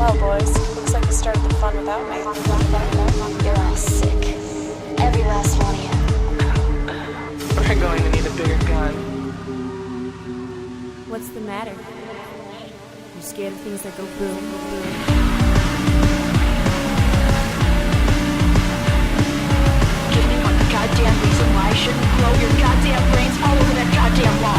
Well, boys, looks like you started the fun without me. You're all sick. Every last one of you. We're going to need a bigger gun. What's the matter? You scared of things that go boom, boom? Give me one goddamn reason why I shouldn't grow your goddamn brains all over that goddamn wall.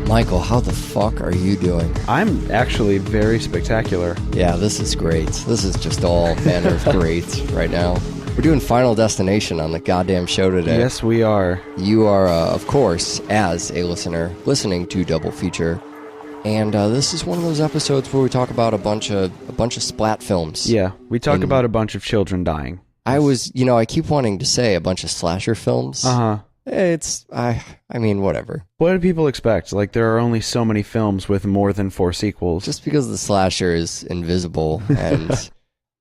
Michael, how the fuck are you doing? I'm actually very spectacular. Yeah, this is great. This is just all manner of great right now. We're doing Final Destination on the goddamn show today. Yes, we are. You are, of course, as a listener, listening to Double Feature. And this is one of those episodes where we talk about a bunch of splat films. Yeah, we talk about a bunch of children dying. I keep wanting to say a bunch of slasher films. Uh-huh. I mean, whatever. What do people expect? Like, there are only so many films with more than 4 sequels. Just because the slasher is invisible. And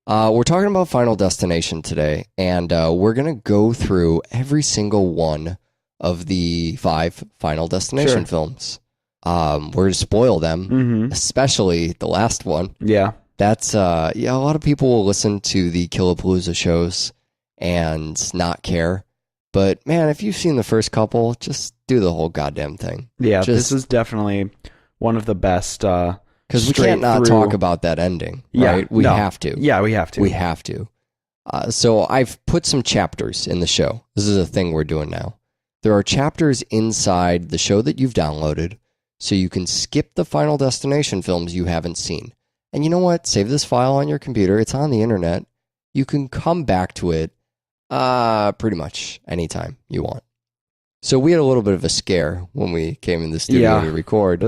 we're talking about Final Destination today. And we're going to go through every single one of the 5 Final Destination films. We're going to spoil them, especially the last one. Yeah. That's, a lot of people will listen to the Killapalooza shows and not care. But, man, if you've seen the first couple, just do the whole goddamn thing. Yeah, this is definitely one of the best. Because we can't not talk about that ending, right? We have to. Yeah, we have to. We have to. So I've put some chapters in the show. This is a thing we're doing now. There are chapters inside the show that you've downloaded, so you can skip the Final Destination films you haven't seen. And you know what? Save this file on your computer. It's on the internet. You can come back to it pretty much anytime you want. So we had a little bit of a scare when we came in the studio to record.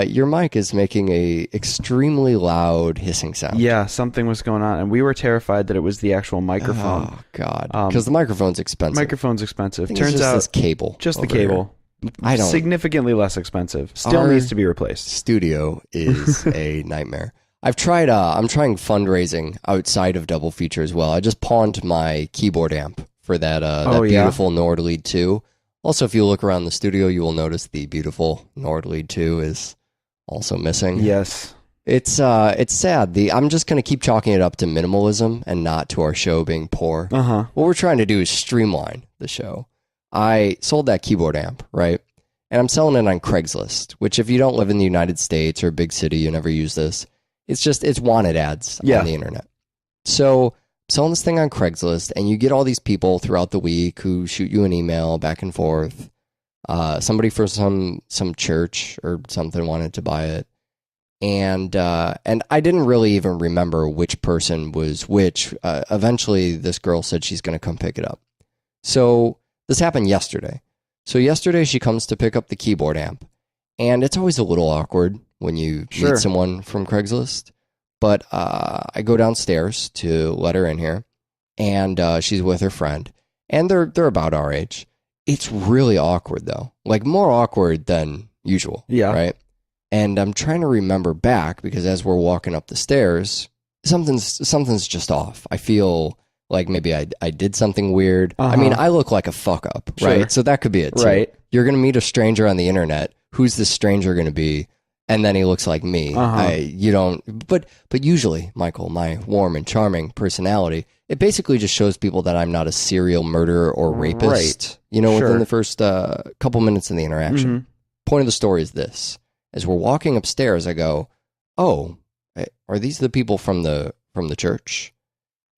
Your mic is making a extremely loud hissing sound. Yeah, something was going on, and we were terrified that it was the actual microphone. Oh God, because the microphone's expensive. Microphone's expensive. Turns out this cable. Just the cable. Significantly less expensive. Still needs to be replaced. Studio is a nightmare. I've tried. I'm trying fundraising outside of Double Feature as well. I just pawned my keyboard amp for that beautiful Nord Lead 2. Also, if you look around the studio, you will notice the beautiful Nord Lead 2 is also missing. Yes, it's sad. I'm just gonna keep chalking it up to minimalism and not to our show being poor. What we're trying to do is streamline the show. I sold that keyboard amp, right? And I'm selling it on Craigslist, which if you don't live in the United States or a big city, you never use this. It's wanted ads on the internet. So selling this thing on Craigslist, and you get all these people throughout the week who shoot you an email back and forth. Somebody from some church or something wanted to buy it. And I didn't really even remember which person was which. Eventually, this girl said she's going to come pick it up. So this happened yesterday. So yesterday, she comes to pick up the keyboard amp. And it's always a little awkward when you meet someone from Craigslist. But I go downstairs to let her in here, and she's with her friend. And they're about our age. It's really awkward, though. Like, more awkward than usual. Yeah. Right? And I'm trying to remember back, because as we're walking up the stairs, something's just off. I feel like maybe I did something weird. I mean, I look like a fuck up, right? So that could be it, too. Right. You're going to meet a stranger on the internet. Who's this stranger going to be? And then he looks like me. But usually, Michael, my warm and charming personality, it basically just shows people that I'm not a serial murderer or rapist, within the first couple minutes in the interaction. Point of the story is this. As we're walking upstairs, I go, oh, are these the people from the church?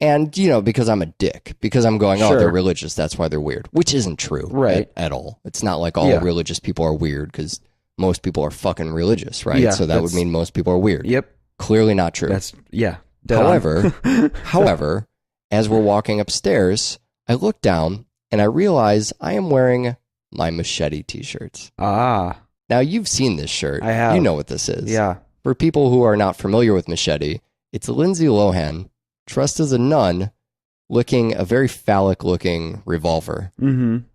And, because I'm a dick, because I'm going, they're religious, that's why they're weird, which isn't true at all. It's not like all religious people are weird, because most people are fucking religious, right? Yeah, so that would mean most people are weird. Yep. Clearly not true. However, as we're walking upstairs, I look down and I realize I am wearing my Machete t-shirts. Now, you've seen this shirt. I have. You know what this is. Yeah. For people who are not familiar with Machete, it's Lindsay Lohan, dressed as a nun, licking a very phallic-looking revolver.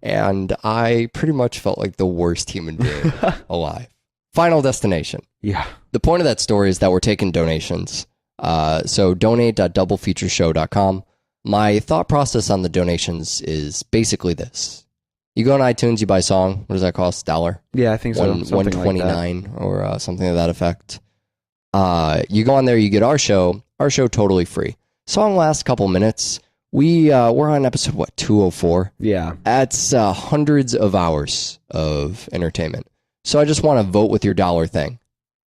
And I pretty much felt like the worst human being alive. Final Destination. Yeah. The point of that story is that we're taking donations. So donate.doublefeatureshow.com. My thought process on the donations is basically this. You go on iTunes, you buy a song. What does that cost? $1? Yeah, I think so. $1.29 or something to that effect. You go on there, you get our show totally free. Song lasts a couple minutes. We're on episode, 204? Yeah. That's hundreds of hours of entertainment. So I just want to vote with your dollar thing.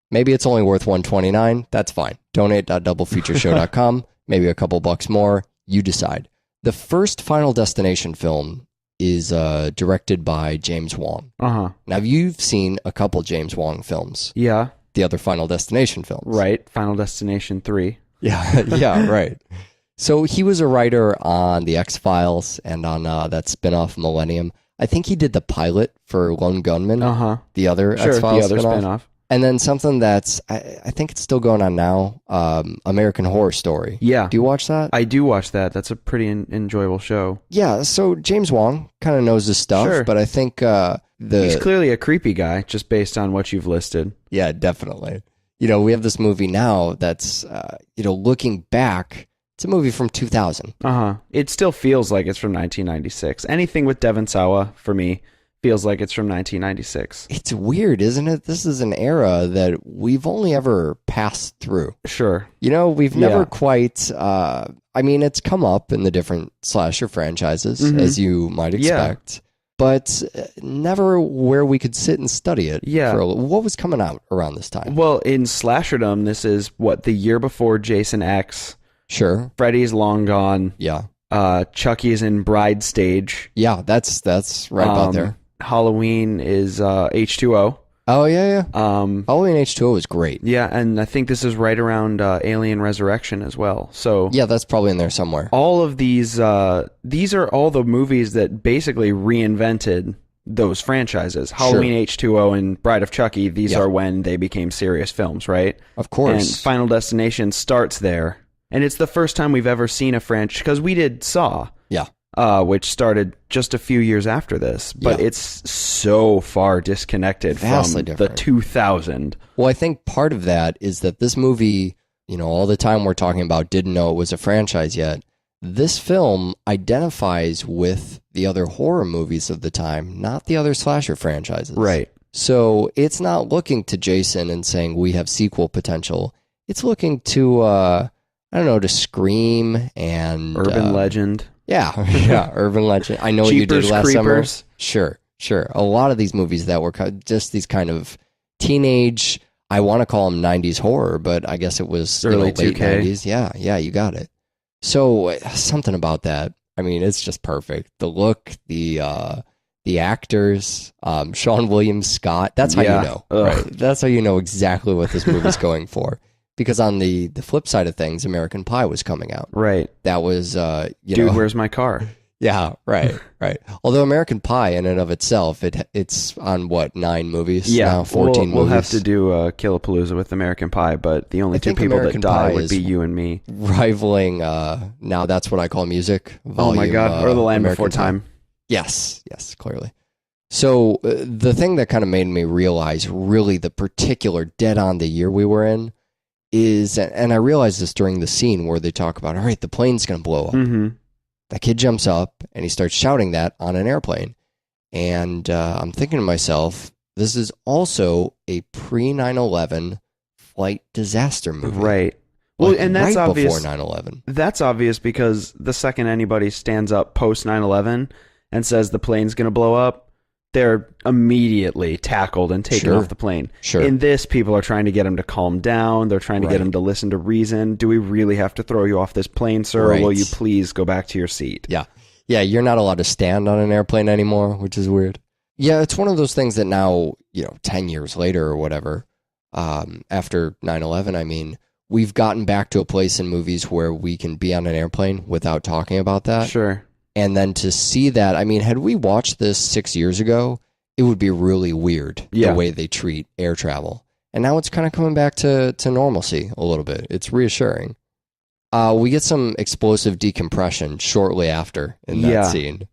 Maybe it's only worth $129. That's fine. Donate.doublefeatureshow.com. Maybe a couple bucks more. You decide. The first Final Destination film is directed by James Wong. Uh-huh. Now, you've seen a couple James Wong films. Yeah. The other Final Destination films. Right. Final Destination 3. Yeah, yeah, right. So he was a writer on The X-Files and on that spin-off Millennium. I think he did the pilot for Lone Gunman, the other X-Files the other spin-off. spin-off. And then something that's, I think it's still going on now, American Horror Story. Yeah. Do you watch that? I do watch that. That's a pretty enjoyable show. Yeah, so James Wong kind of knows his stuff, but I think he's clearly a creepy guy, just based on what you've listed. Yeah, definitely. We have this movie now that's, looking back, it's a movie from 2000. It still feels like it's from 1996. Anything with Devon Sawa, for me, feels like it's from 1996. It's weird, isn't it? This is an era that we've only ever passed through. Sure. We've never quite... it's come up in the different slasher franchises, as you might expect. But never where we could sit and study it. Yeah. What was coming out around this time? Well, in slasherdom, this is, the year before Jason X. Sure. Freddy's long gone. Yeah. Chucky's in Bride stage. Yeah, that's right about there. Halloween is H2O. Oh, yeah. Halloween H2O was great. Yeah, and I think this is right around Alien Resurrection as well. So yeah, that's probably in there somewhere. All of these are all the movies that basically reinvented those franchises. Halloween H2O and Bride of Chucky, these are when they became serious films, right? Of course. And Final Destination starts there. And it's the first time we've ever seen a franchise, because we did Saw. Yeah. Which started just a few years after this, but it's so far disconnected Vastly from different. the 2000. Well, I think part of that is that this movie, all the time we're talking about didn't know it was a franchise yet. This film identifies with the other horror movies of the time, not the other slasher franchises. Right. So it's not looking to Jason and saying we have sequel potential. It's looking to, to Scream and... Urban Legend. Yeah, Urban Legend. I know what you did last Creepers. Summer. Sure. A lot of these movies that were just these kind of teenage, I want to call them 90s horror, but I guess it was early late 2K. 90s. Yeah, you got it. So something about that. I mean, it's just perfect. The look, the actors, Sean William Scott. That's how you know. Right? That's how you know exactly what this movie's going for. Because on the flip side of things, American Pie was coming out. Right. That was, Dude, where's my car? Yeah, right. Although American Pie in and of itself, it's on 9 movies now, 14 we'll movies. have to do Killapalooza with American Pie, but the only two people American that die Pie would be you and me. Rivaling, Now That's What I Call Music. Oh my God, or The Land American Before Time. Yes, clearly. So the thing that kind of made me realize really the particular dead on the year we were in is, and I realized this during the scene where they talk about, all right, the plane's going to blow up. Mm-hmm. That kid jumps up and he starts shouting that on an airplane. And I'm thinking to myself, this is also a pre-9/11 flight disaster movie. Right. Well, and that's right obvious. Before 9/11. That's obvious because the second anybody stands up post 9/11 and says the plane's going to blow up, they're immediately tackled and taken off the plane. Sure. In this, people are trying to get him to calm down. They're trying to get him to listen to reason. Do we really have to throw you off this plane, sir? Or will you please go back to your seat? Yeah, you're not allowed to stand on an airplane anymore, which is weird. Yeah, it's one of those things that now, 10 years later or whatever, after 9/11, I mean, we've gotten back to a place in movies where we can be on an airplane without talking about that. Sure. And then to see that, I mean, had we watched this 6 years ago, it would be really weird the way they treat air travel. And now it's kind of coming back to normalcy a little bit. It's reassuring. We get some explosive decompression shortly after in that scene.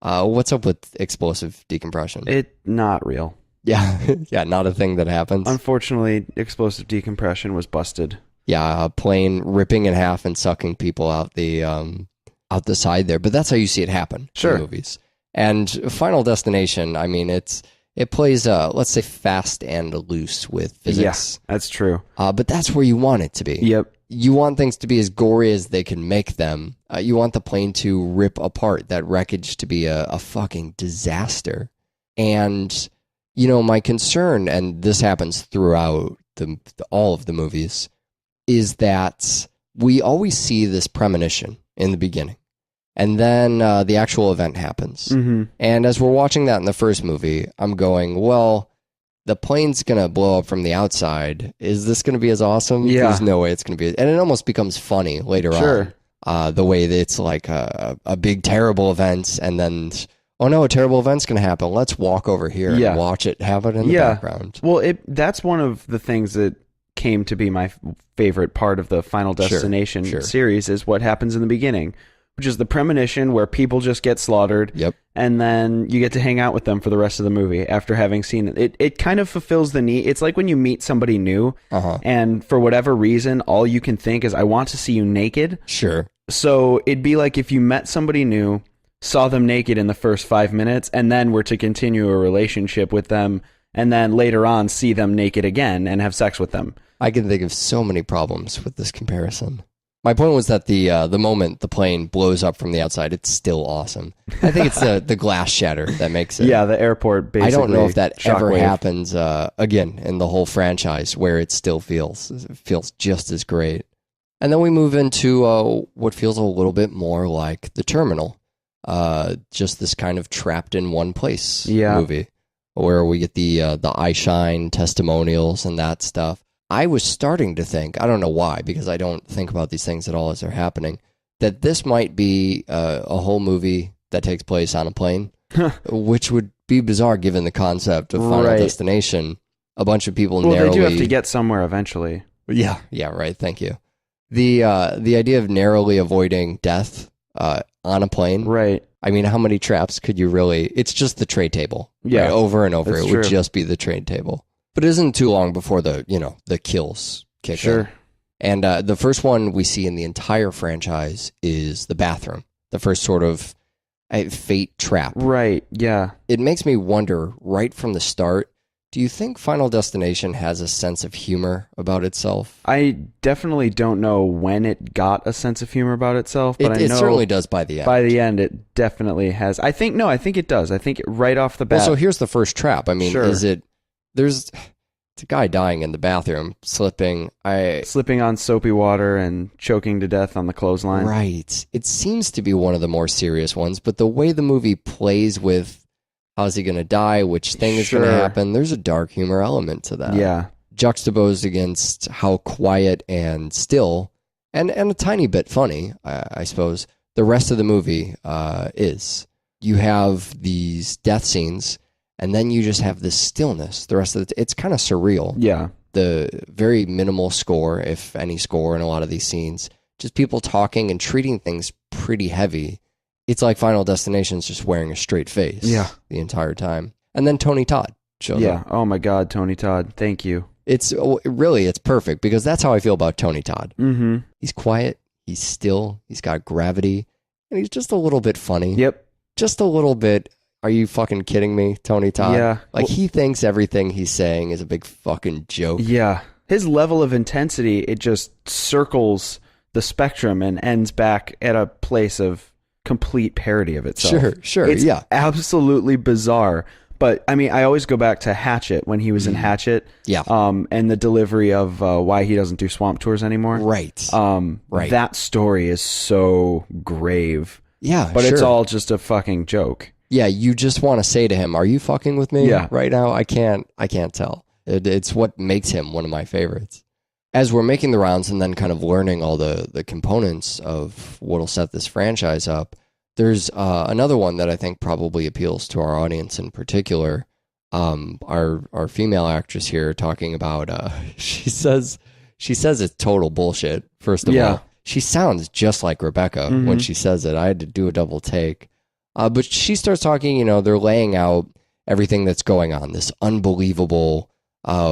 What's up with explosive decompression? Not real. Yeah, not a thing that happens. Unfortunately, explosive decompression was busted. Yeah, a plane ripping in half and sucking people out the side there. But that's how you see it happen in movies. And Final Destination, I mean, it's It plays, let's say, fast and loose with physics. Yeah, that's true. But that's where you want it to be. Yep. You want things to be as gory as they can make them. You want the plane to rip apart, that wreckage to be a fucking disaster. And, my concern, and this happens throughout all of the movies, is that we always see this premonition in the beginning. And then the actual event happens. Mm-hmm. And as we're watching that in the first movie, I'm going, well, the plane's going to blow up from the outside. Is this going to be as awesome? Yeah. There's no way it's going to be. And it almost becomes funny later on. The way that it's like a big, terrible event. And then, oh no, a terrible event's going to happen. Let's walk over here and watch it happen in the background. Well, that's one of the things that came to be my favorite part of the Final Destination series is what happens in the beginning, which is the premonition where people just get slaughtered. Yep. And then you get to hang out with them for the rest of the movie after having seen it. It kind of fulfills the need. It's like when you meet somebody new, and for whatever reason, all you can think is, I want to see you naked. Sure. So it'd be like if you met somebody new, saw them naked in the first 5 minutes, and then were to continue a relationship with them, and then later on see them naked again and have sex with them. I can think of so many problems with this comparison. My point was that the moment the plane blows up from the outside, it's still awesome. I think it's the glass shatter that makes it. Yeah, the airport basically. I don't know if that ever shockwave. happens again in the whole franchise where it still feels just as great. And then we move into what feels a little bit more like The Terminal, just this kind of trapped in one place movie where we get the eye shine testimonials and that stuff. I was starting to think, I don't know why, because I don't think about these things at all as they're happening, that this might be a whole movie that takes place on a plane, which would be bizarre given the concept of Final Destination. A bunch of people narrowly... Well, they do have to get somewhere eventually. Yeah, right, thank you. The idea of narrowly avoiding death on a plane. Right. I mean, how many traps could you really... It's just the tray table. Yeah. Right? Over and over. That's It would true. just be the tray table. But it isn't too long before the kills kick in. And the first one we see in the entire franchise is the bathroom. The first sort of fate trap. Right, yeah. It makes me wonder, right from the start, do you think Final Destination has a sense of humor about itself? I definitely don't know when it got a sense of humor about itself, but I know it certainly does by the end. By the end, it definitely has. I think it does. I think right off the bat. Well, so here's the first trap. I mean, Sure. It's a guy dying in the bathroom, slipping on soapy water and choking to death on the clothesline. Right. It seems to be one of the more serious ones, but the way the movie plays with how's he going to die, which thing is going to happen, there's a dark humor element to that. Yeah. Juxtaposed against how quiet and still, and a tiny bit funny, I suppose, the rest of the movie is. You have these death scenes, and then you just have this stillness. The rest of it's kind of surreal. Yeah. The very minimal score, if any score, in a lot of these scenes. Just people talking and treating things pretty heavy. It's like Final Destination's just wearing a straight face the entire time. And then Tony Todd shows up. Oh my God, Tony Todd. Thank you. It's perfect because that's how I feel about Tony Todd. Mm-hmm. He's quiet. He's still. He's got gravity. And he's just a little bit funny. Yep. Just a little bit. Are you fucking kidding me, Tony Todd? Yeah. He thinks everything he's saying is a big fucking joke. Yeah. His level of intensity, it just circles the spectrum and ends back at a place of complete parody of itself. Sure. It's absolutely bizarre. But, I mean, I always go back to Hatchet when he was in Hatchet. Yeah. And the delivery of why he doesn't do swamp tours anymore. Right. Right. That story is so grave. Yeah, But it's all just a fucking joke. Yeah, you just want to say to him, "Are you fucking with me right now?" I can't tell. It's what makes him one of my favorites. As we're making the rounds and then kind of learning all the components of what'll set this franchise up, there's another one that I think probably appeals to our audience in particular. Our female actress here talking about she says it's total bullshit. First of all, she sounds just like Rebecca when she says it. I had to do a double take. But she starts talking, they're laying out everything that's going on, this unbelievable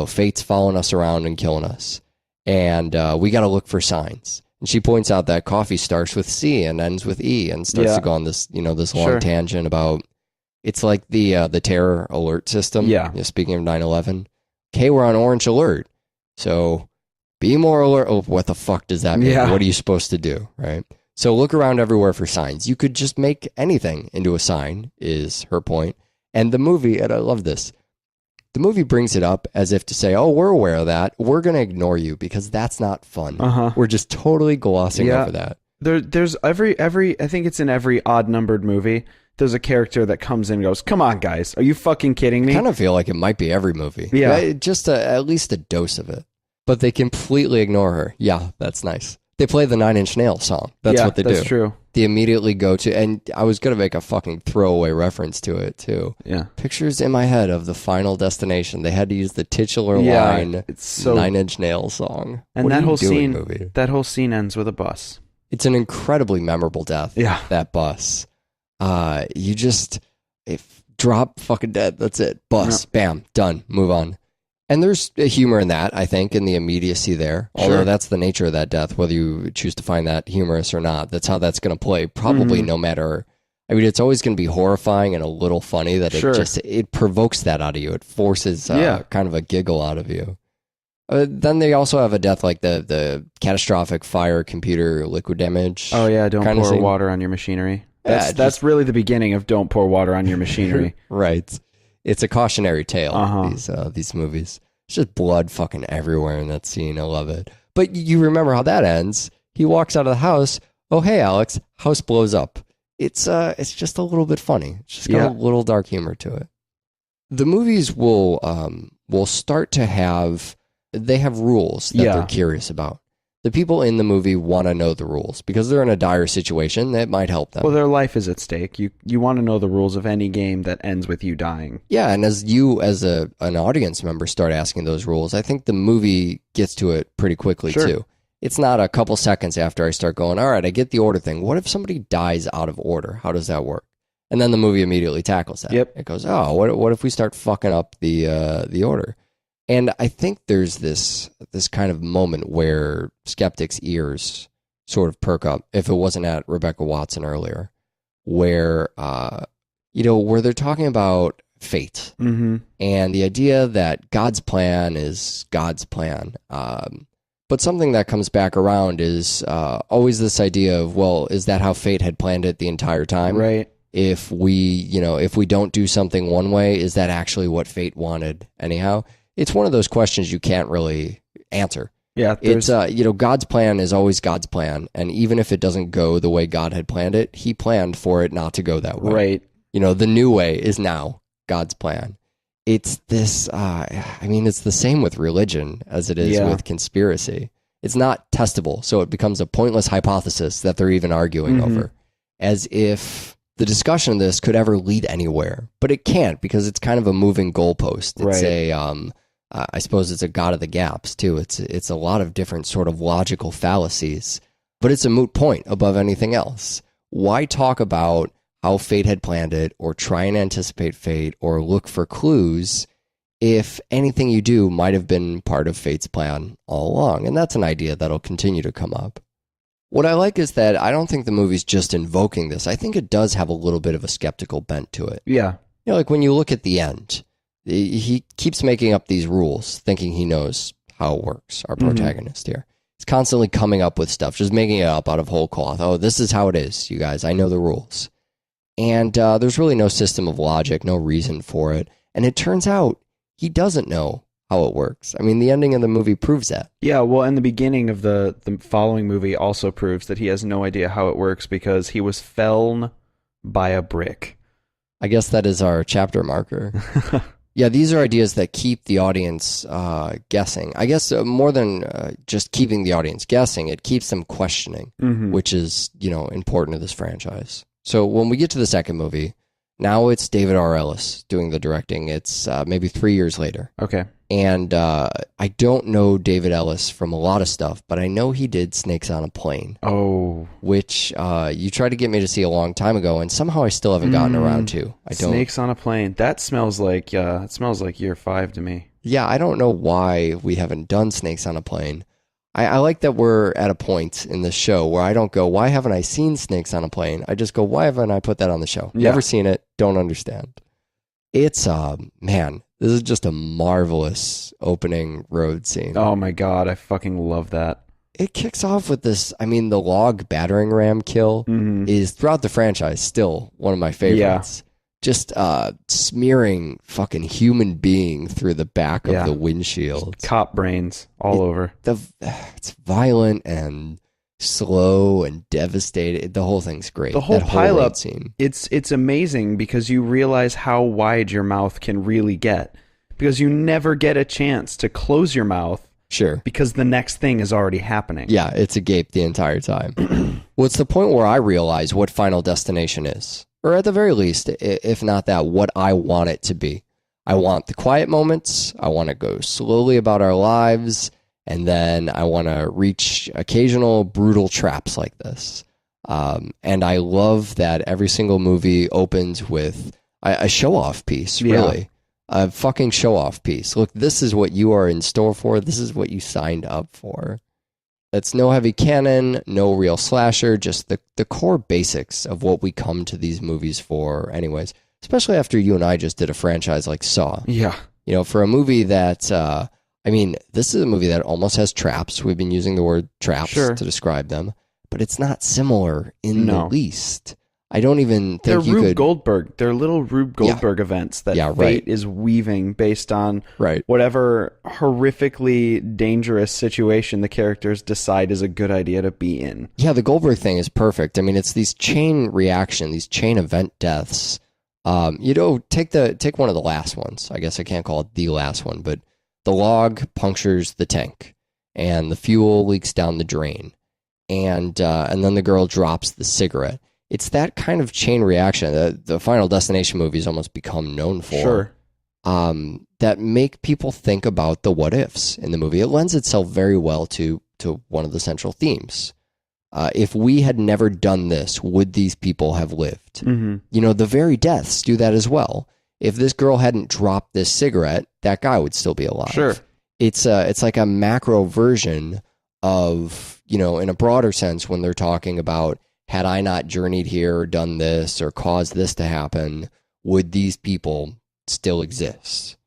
fate's following us around and killing us. And we got to look for signs. And she points out that coffee starts with C and ends with E and starts to go on this, this long tangent about It's like the terror alert system. Yeah. You know, speaking of 9/11, okay, we're on orange alert, so be more alert. Oh, what the fuck does that mean? Yeah. What are you supposed to do, right? So look around everywhere for signs. You could just make anything into a sign, is her point. And the movie, and I love this, the movie brings it up as if to say, oh, we're aware of that. We're going to ignore you because that's not fun. We're just totally glossing over that. There's every, I think it's in every odd numbered movie, there's a character that comes in and goes, come on, guys, are you fucking kidding me? I kind of feel like it might be every movie. Yeah. Right? Just at least a dose of it. But they completely ignore her. Yeah, that's nice. They play the Nine Inch Nails song. That's what they do. That's true. They immediately go to, and I was going to make a fucking throwaway reference to it too. Yeah. Pictures in my head of the final destination. They had to use the titular line, it's so, Nine Inch Nails song. And What that are you whole doing, scene, movie? that whole scene ends with a bus. It's an incredibly memorable death. Yeah. That bus. You just drop fucking dead. That's it. Bus. Bam. Done. Move on. And there's a humor in that, I think, in the immediacy there. Although that's the nature of that death, whether you choose to find that humorous or not. That's how that's going to play. Probably no matter. I mean, it's always going to be horrifying and a little funny that it provokes that out of you. It forces kind of a giggle out of you. Then they also have a death like the catastrophic fire, computer, liquid damage. Oh yeah, don't kind of pour scene. water on your machinery. Yeah, That's really the beginning of don't pour water on your machinery. Right. It's a cautionary tale, these movies. It's just blood fucking everywhere in that scene. I love it. But you remember how that ends. He walks out of the house. Oh, hey, Alex. House blows up. It's just a little bit funny. It's just got a little dark humor to it. The movies will start to have rules that they're curious about. The people in the movie want to know the rules because they're in a dire situation that might help them. Well, their life is at stake. You want to know the rules of any game that ends with you dying. Yeah, and as you, as an audience member, start asking those rules, I think the movie gets to it pretty quickly, too. It's not a couple seconds after I start going, all right, I get the order thing. What if somebody dies out of order? How does that work? And then the movie immediately tackles that. Yep. It goes, oh, what if we start fucking up the order? And I think there's this kind of moment where skeptics' ears sort of perk up, if it wasn't at Rebecca Watson earlier, where where they're talking about fate and the idea that God's plan is God's plan. But something that comes back around is always this idea of, well, is that how fate had planned it the entire time? Right. If we don't do something one way, is that actually what fate wanted anyhow? It's one of those questions you can't really answer. Yeah, it's God's plan is always God's plan, and even if it doesn't go the way God had planned it, He planned for it not to go that way. Right. The new way is now God's plan. It's this. It's the same with religion as it is with conspiracy. It's not testable, so it becomes a pointless hypothesis that they're even arguing over, as if the discussion of this could ever lead anywhere, but it can't because it's kind of a moving goalpost. It's I suppose it's a god of the gaps too. It's a lot of different sort of logical fallacies, but it's a moot point above anything else. Why talk about how fate had planned it, or try and anticipate fate, or look for clues if anything you do might have been part of fate's plan all along? And that's an idea that'll continue to come up. What I like is that I don't think the movie's just invoking this. I think it does have a little bit of a skeptical bent to it. Yeah. Like when you look at the end, he keeps making up these rules, thinking he knows how it works, our protagonist here. He's constantly coming up with stuff, just making it up out of whole cloth. Oh, this is how it is, you guys. I know the rules. And there's really no system of logic, no reason for it. And it turns out he doesn't know how it works. I mean, the ending of the movie proves that. Yeah, well, and the beginning of the following movie also proves that he has no idea how it works because he was felled by a brick. I guess that is our chapter marker. Yeah, these are ideas that keep the audience guessing. I guess more than just keeping the audience guessing, it keeps them questioning, which is, important to this franchise. So when we get to the second movie, now it's David R. Ellis doing the directing. It's maybe 3 years later. Okay. And I don't know David Ellis from a lot of stuff, but I know he did Snakes on a Plane. Oh. Which you tried to get me to see a long time ago, and somehow I still haven't gotten around to. Snakes on a Plane. That smells like year 5 to me. Yeah, I don't know why we haven't done Snakes on a Plane. I like that we're at a point in the show where I don't go, why haven't I seen snakes on a plane? I just go, why haven't I put that on the show? Yeah. Never seen it, don't understand. It's, man, this is just a marvelous opening road scene. Oh my God, I fucking love that. It kicks off with this, I mean, the log battering ram kill is throughout the franchise still one of my favorites. Just smearing fucking human being through the back of the windshield. Cop brains all over. It's violent and slow and devastated. The whole thing's great. The whole pileup scene. It's amazing because you realize how wide your mouth can really get. Because you never get a chance to close your mouth. Sure. Because the next thing is already happening. Yeah, it's agape the entire time. Well, it's the point where I realize what Final Destination is. Or at the very least, if not that, what I want it to be. I want the quiet moments. I want to go slowly about our lives. And then I want to reach occasional brutal traps like this. And I love that every single movie opens with a show-off piece, really. A fucking show-off piece. Look, this is what you are in store for. This is what you signed up for. That's no heavy cannon, no real slasher, just the core basics of what we come to these movies for anyways. Especially after you and I just did a franchise like Saw. Yeah. You know, for a movie that, I mean, this is a movie that almost has traps. We've been using the word traps to describe them. But it's not similar in the least. I don't even think you could... Goldberg. They're little Rube Goldberg events that fate is weaving based on whatever horrifically dangerous situation the characters decide is a good idea to be in. Yeah, the Goldberg thing is perfect. I mean, it's these chain reaction, these chain event deaths. You know, take one of the last ones. I guess I can't call it the last one, but the log punctures the tank, and the fuel leaks down the drain, and then the girl drops the cigarette. It's that kind of chain reaction that the Final Destination movies almost become known for. That make people think about the what ifs in the movie. It lends itself very well to one of the central themes. If we had never done this, would these people have lived? You know, the very deaths do that as well. If this girl hadn't dropped this cigarette, that guy would still be alive. Sure. It's like a macro version of, you know, in a broader sense, when they're talking about, had I not journeyed here or done this or caused this to happen, would these people still exist?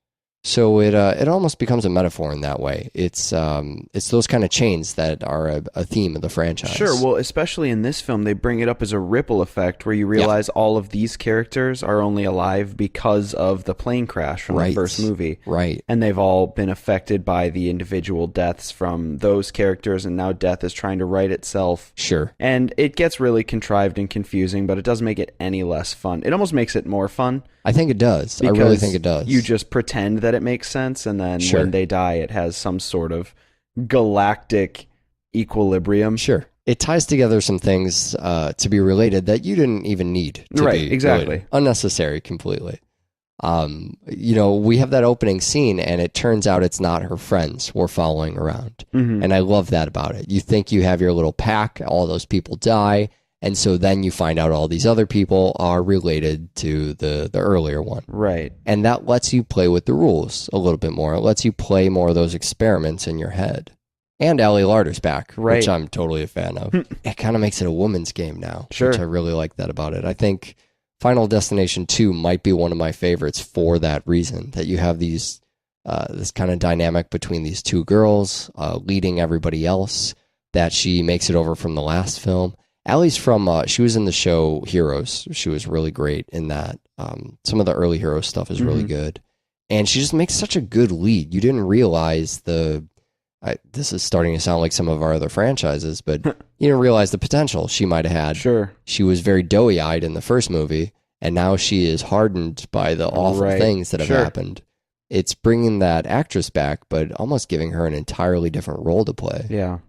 So it almost becomes a metaphor in that way. It's those kind of chains that are a theme of the franchise. Sure. Well, especially in this film, they bring it up as a ripple effect where you realize all of these characters are only alive because of the plane crash from the first movie. Right. And they've all been affected by the individual deaths from those characters, and now death is trying to right itself. Sure. And it gets really contrived and confusing, but it doesn't make it any less fun. It almost makes it more fun. I think it does. I really think it does. You just pretend that it makes sense, and then when they die, it has some sort of galactic equilibrium. Sure. It ties together some things to be related that you didn't even need to be exactly related. Unnecessary completely. You know, we have that opening scene, and it turns out it's not her friends we're following around. And I love that about it. You think you have your little pack, all those people die, and so then you find out all these other people are related to the earlier one. Right. And that lets you play with the rules a little bit more. It lets you play more of those experiments in your head. And Ally Larder's back, which I'm totally a fan of. It kind of makes it a woman's game now, which I really like that about it. I think Final Destination 2 might be one of my favorites for that reason, that you have these this kind of dynamic between these two girls leading everybody else, that she makes it over from the last film. Allie's from, she was in the show Heroes. She was really great in that. Some of the early Heroes stuff is really good. And she just makes such a good lead. You didn't realize this is starting to sound like some of our other franchises, but you didn't realize the potential she might have had. Sure. She was very doughy-eyed in the first movie, and now she is hardened by the awful things that have happened. It's bringing that actress back, but almost giving her an entirely different role to play. Yeah.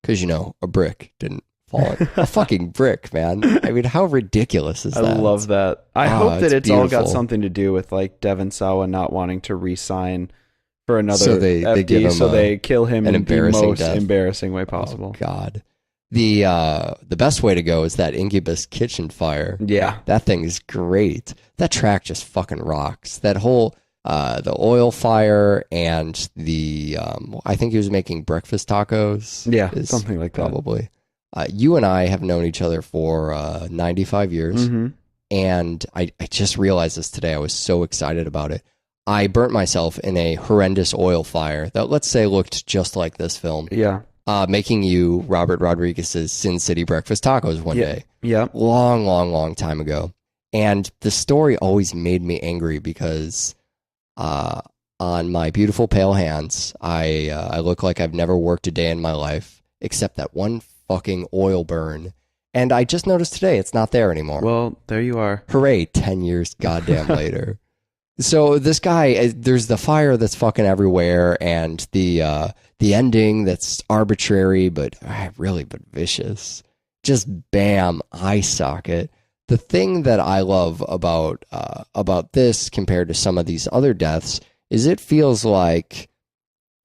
Because, you know, a brick didn't fall. A fucking brick, man. I mean, how ridiculous is that? I love that. I hope that it's all got beautiful. something to do with, like, Devon Sawa not wanting to re-sign for another So they FD, give him so they kill him in the embarrassing most death. embarrassing way possible. Oh, God. The best way to go is that Incubus kitchen fire. Yeah. That thing is great. That track just fucking rocks. That whole the oil fire and the I think he was making breakfast tacos. Yeah, something like that. Probably. You and I have known each other for 95 years, and I just realized this today. I was so excited about it. I burnt myself in a horrendous oil fire that, let's say, looked just like this film. Yeah. Making you Robert Rodriguez's Sin City breakfast tacos one day. Yeah. Long time ago. And the story always made me angry because on my beautiful pale hands, I look like I've never worked a day in my life except that one fucking oil burn. And I just noticed today it's not there anymore. Well, there you are. Hooray, 10 years goddamn later. So this guy, there's the fire that's fucking everywhere, and the ending that's arbitrary but vicious. Just bam, eye socket. The thing that I love about this compared to some of these other deaths is it feels like,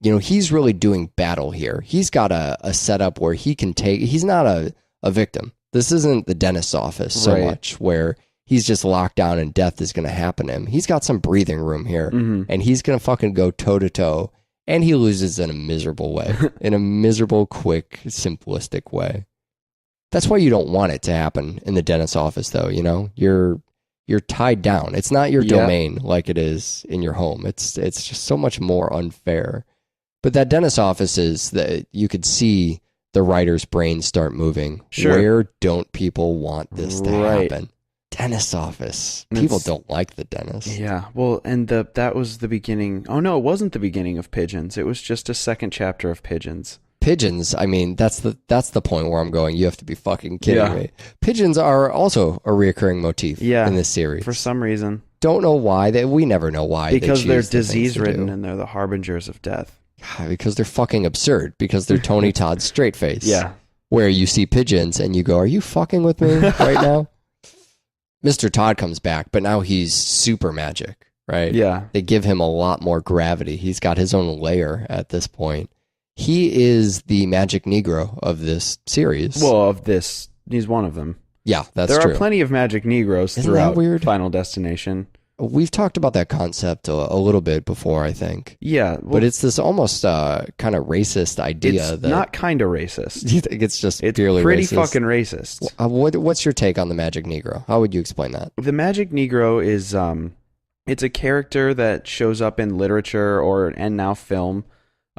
he's really doing battle here. He's got a setup where he can he's not a victim. This isn't the dentist's office so much where he's just locked down and death is going to happen to him. He's got some breathing room here, and he's going to fucking go toe to toe, and he loses in a miserable way, in a miserable, quick, simplistic way. That's why you don't want it to happen in the dentist's office, though. You're tied down. It's not your domain like it is in your home. It's just so much more unfair. But that dentist's office is that you could see the writer's brain start moving. Sure. Where don't people want this to happen? Dentist's office. People don't like the dentist. Yeah. Well, and that was the beginning. Oh no, it wasn't the beginning of Pigeons. It was just a second chapter of Pigeons. Pigeons, I mean, that's the point where I'm going, you have to be fucking kidding me. Pigeons are also a reoccurring motif in this series. For some reason. Don't know why. We never know why. Because they're disease-ridden and they're the harbingers of death. Because they're fucking absurd. Because they're Tony Todd's straight face. Yeah. Where you see pigeons and you go, are you fucking with me right now? Mr. Todd comes back, but now he's super magic, right? Yeah. They give him a lot more gravity. He's got his own layer at this point. He is the magic Negro of this series. Well, he's one of them. Yeah, that's true. There are plenty of magic Negroes throughout Final Destination. We've talked about that concept a little bit before, I think. Yeah. Well, but it's this almost kind of racist idea. It's not kind of racist. You think it's just it's purely pretty racist? Fucking racist. What's your take on the magic Negro? How would you explain that? The magic Negro is it's a character that shows up in literature and now film,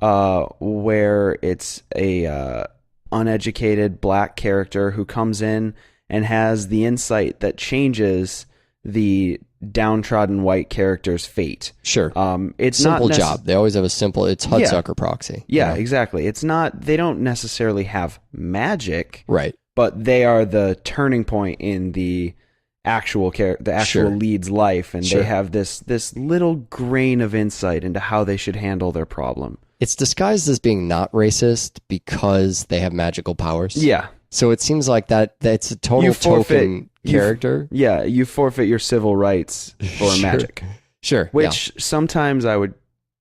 where it's a uneducated black character who comes in and has the insight that changes the downtrodden white character's fate. Sure. It's simple not job. They always have a simple. It's Hudsucker Proxy. Yeah, exactly. It's not. They don't necessarily have magic, right? But they are the turning point in the actual lead's life, and they have this little grain of insight into how they should handle their problem. It's disguised as being not racist because they have magical powers. Yeah. So it seems like that's a total token character. You forfeit your civil rights for magic. Sure. Which sometimes I would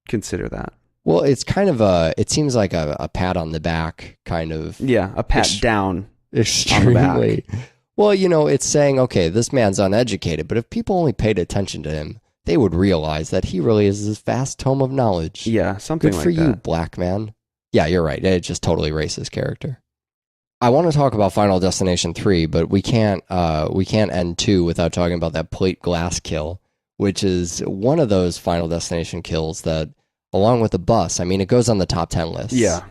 consider that. Well, it's kind of it seems like a pat on the back kind of. Yeah, a pat down extremely. on the back. Well, it's saying, okay, this man's uneducated, but if people only paid attention to him, they would realize that he really is this vast tome of knowledge. Yeah, something like that. Good for you, black man. Yeah, you're right. It's just totally racist character. I want to talk about Final Destination 3, but we can't end 2 without talking about that plate glass kill, which is one of those Final Destination kills that, along with the bus, I mean, it goes on the top 10 list. Yeah.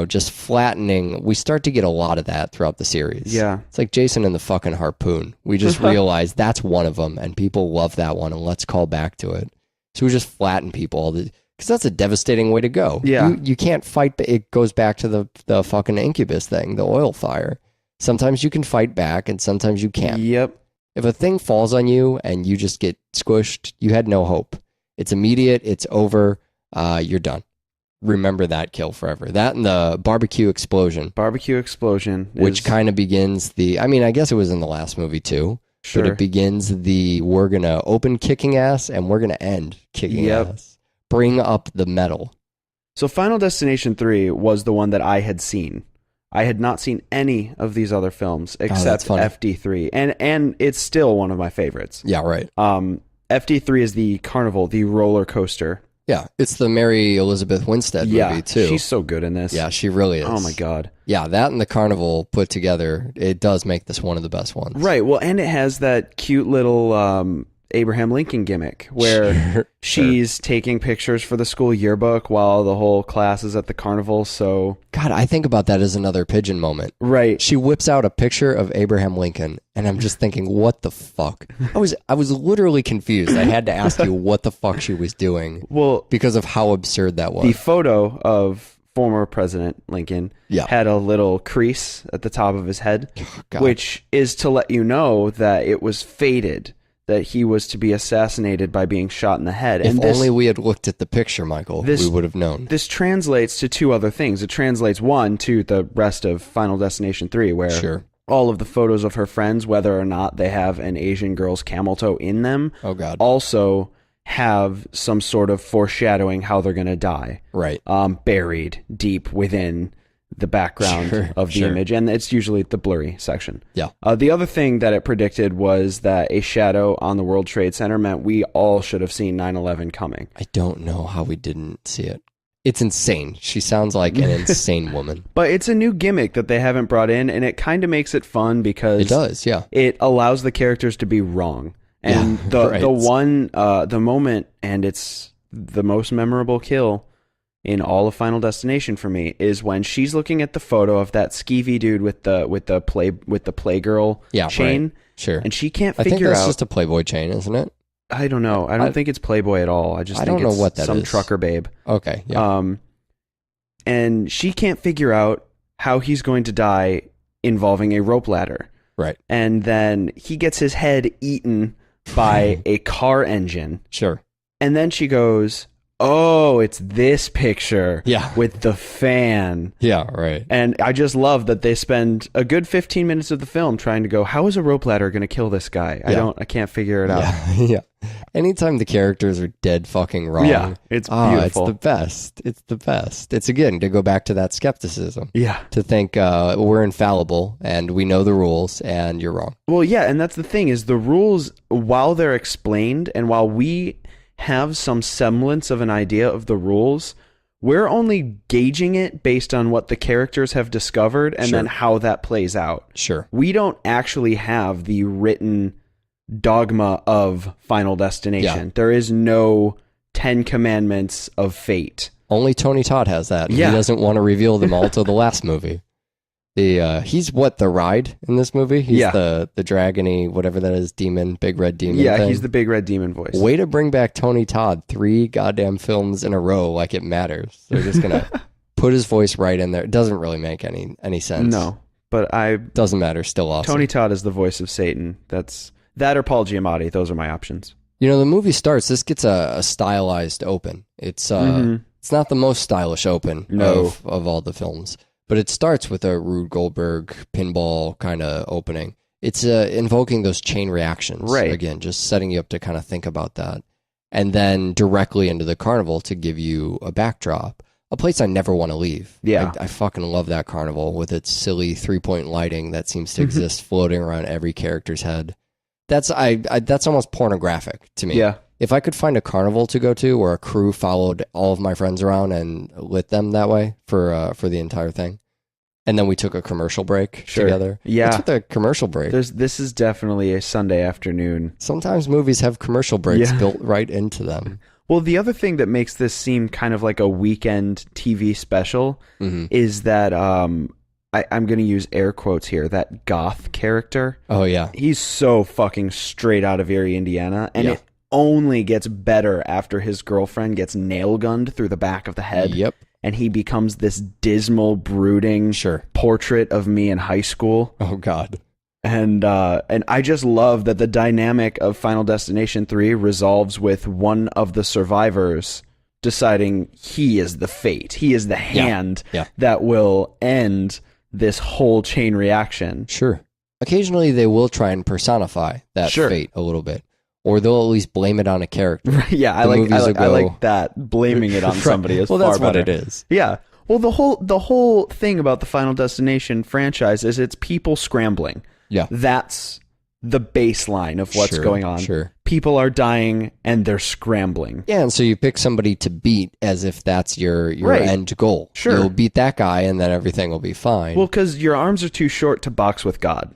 Just flattening. We start to get a lot of that throughout the series. Yeah. It's like Jason and the fucking harpoon. We just realize that's one of them, and people love that one, and let's call back to it. So we just flatten people because that's a devastating way to go. Yeah. You can't fight. It goes back to the fucking incubus thing, the oil fire. Sometimes you can fight back and sometimes you can't. Yep. If a thing falls on you and you just get squished, you had no hope. It's immediate. It's over. You're done. Remember that kill forever. That and the barbecue explosion. Which kind of begins I guess it was in the last movie too. Sure. But it begins we're going to open kicking ass and we're going to end kicking ass. Bring up the metal. So Final Destination 3 was the one that I had seen. I had not seen any of these other films except FD3. And it's still one of my favorites. Yeah, right. FD3 is the carnival, the roller coaster. Yeah, it's the Mary Elizabeth Winstead movie, too. She's so good in this. Yeah, she really is. Oh, my God. Yeah, that and the carnival put together, it does make this one of the best ones. Right. Well, and it has that cute little Abraham Lincoln gimmick where she's taking pictures for the school yearbook while the whole class is at the carnival. So, God, I think about that as another Pigeon moment. right. She whips out a picture of Abraham Lincoln, and I'm just thinking, what the fuck? I was literally confused. I had to ask you what the fuck she was doing. Well, because of how absurd that was. the photo of former President Lincoln Yeah. had a little crease at the top of his head, God. which is to let you know that it was fated that he was to be assassinated by being shot in the head. If And this, only we had looked at the picture, Michael, this- we would have known. this translates to two other things. It translates, one, to the rest of Final Destination 3, where Sure. all of the photos of her friends, whether or not they have an Asian girl's camel toe in them, Oh, God. also have some sort of foreshadowing how they're going to die. Right. Buried deep within the background Sure, of the sure. image, and it's usually the blurry section. Yeah. The other thing that it predicted was that a shadow on the World Trade Center meant we all should have seen 9/11 coming. I don't know how we didn't see it. It's insane. She sounds like an insane woman. But it's a new gimmick that they haven't brought in, and it kind of makes it fun because It does, yeah. it allows the characters to be wrong. And Yeah, right. the moment, and it's the most memorable kill in all of Final Destination for me, is when she's looking at the photo of that skeevy dude with the Playgirl Yeah, chain, right. Sure. and she can't I think figure that's out. just a Playboy chain, isn't it? I don't know. I don't think it's Playboy at all. I I think don't know it's what that some is. trucker babe. Okay, yeah. And she can't figure out how he's going to die involving a rope ladder. Right. And then he gets his head eaten by a car engine. Sure. And then she goes, "Oh, it's this picture Yeah. with the fan." Yeah, right. And I just love that they spend a good 15 minutes of the film trying to go, how is a rope ladder going to kill this guy? Yeah. I can't figure it out. Yeah, yeah. Anytime the characters are dead fucking wrong. Yeah, it's It's beautiful. the best. It's the best. It's, again, to go back to that skepticism. Yeah. To think we're infallible and we know the rules and you're wrong. Well, yeah, and that's the thing is the rules, while they're explained and while we have some semblance of an idea of the rules, we're only gauging it based on what the characters have discovered and Sure. then how that plays out. Sure. We don't actually have the written dogma of Final Destination. Yeah. There is no 10 commandments of fate. Only Tony Todd has that. Yeah. He doesn't want to reveal them all till the last movie. He's what, the ride in this movie? He's Yeah. the dragony, whatever that is, demon, big red demon Yeah, thing. he's the big red demon voice. Way to bring back Tony Todd 3 goddamn films in a row like it matters. They're just going to put his voice right in there. It doesn't really make any sense. No, but Doesn't matter. Still awesome. Tony Todd is the voice of Satan. That's that or Paul Giamatti. Those are my options. You know, the movie starts, this gets a stylized open. It's it's not the most stylish open No. of all the films, but it starts with a Rube Goldberg pinball kind of opening. It's invoking those chain reactions. Right. Again, just setting you up to kind of think about that. And then directly into the carnival to give you a backdrop. A place I never want to leave. Yeah. I fucking love that carnival with its silly 3-point lighting that seems to exist floating around every character's head. That's almost pornographic to me. Yeah. If I could find a carnival to go to where a crew followed all of my friends around and lit them that way for the entire thing, and then we took a commercial break Sure. together. Yeah. What's with the commercial break? This is definitely a Sunday afternoon. Sometimes movies have commercial breaks Yeah. built right into them. Well, the other thing that makes this seem kind of like a weekend TV special Mm-hmm. is that I'm going to use air quotes here, that goth character. Oh yeah, He's so fucking straight out of Erie, Indiana, and Yeah. it only gets better after his girlfriend gets nail gunned through the back of the head. Yep. And he becomes this dismal, brooding Sure. portrait of me in high school. Oh god. And I just love that the dynamic of Final Destination 3 resolves with one of the survivors deciding he is the fate. He is the hand Yeah. that will end this whole chain reaction. Sure. Occasionally they will try and personify that Sure. fate a little bit, or they'll at least blame it on a character. Yeah, I The like movies will I like go- that. Blaming it on somebody is well, far that's what better. it is. Yeah. Well, the whole thing about the Final Destination franchise is it's people scrambling. Yeah. That's the baseline of what's Sure, going on. sure. People are dying and they're scrambling. Yeah, and so you pick somebody to beat as if that's your Right. end goal. Sure. You'll beat that guy and then everything will be fine. Well, because your arms are too short to box with God.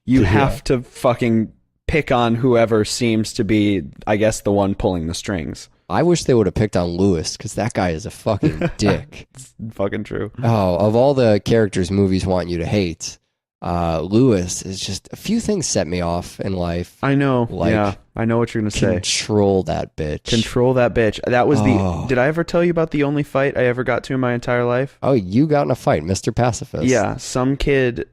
You have to fucking pick on whoever seems to be, I guess, the one pulling the strings. I wish they would have picked on Lewis, because that guy is a fucking dick. It's fucking true. Oh, of all the characters movies want you to hate, Lewis is just, a few things set me off in life. I know. Like, yeah, I know what you're going to say. Control that bitch. Control that bitch. That was Oh. Did I ever tell you about the only fight I ever got to in my entire life? Oh, you got in a fight, Mr. Pacifist. Yeah, some kid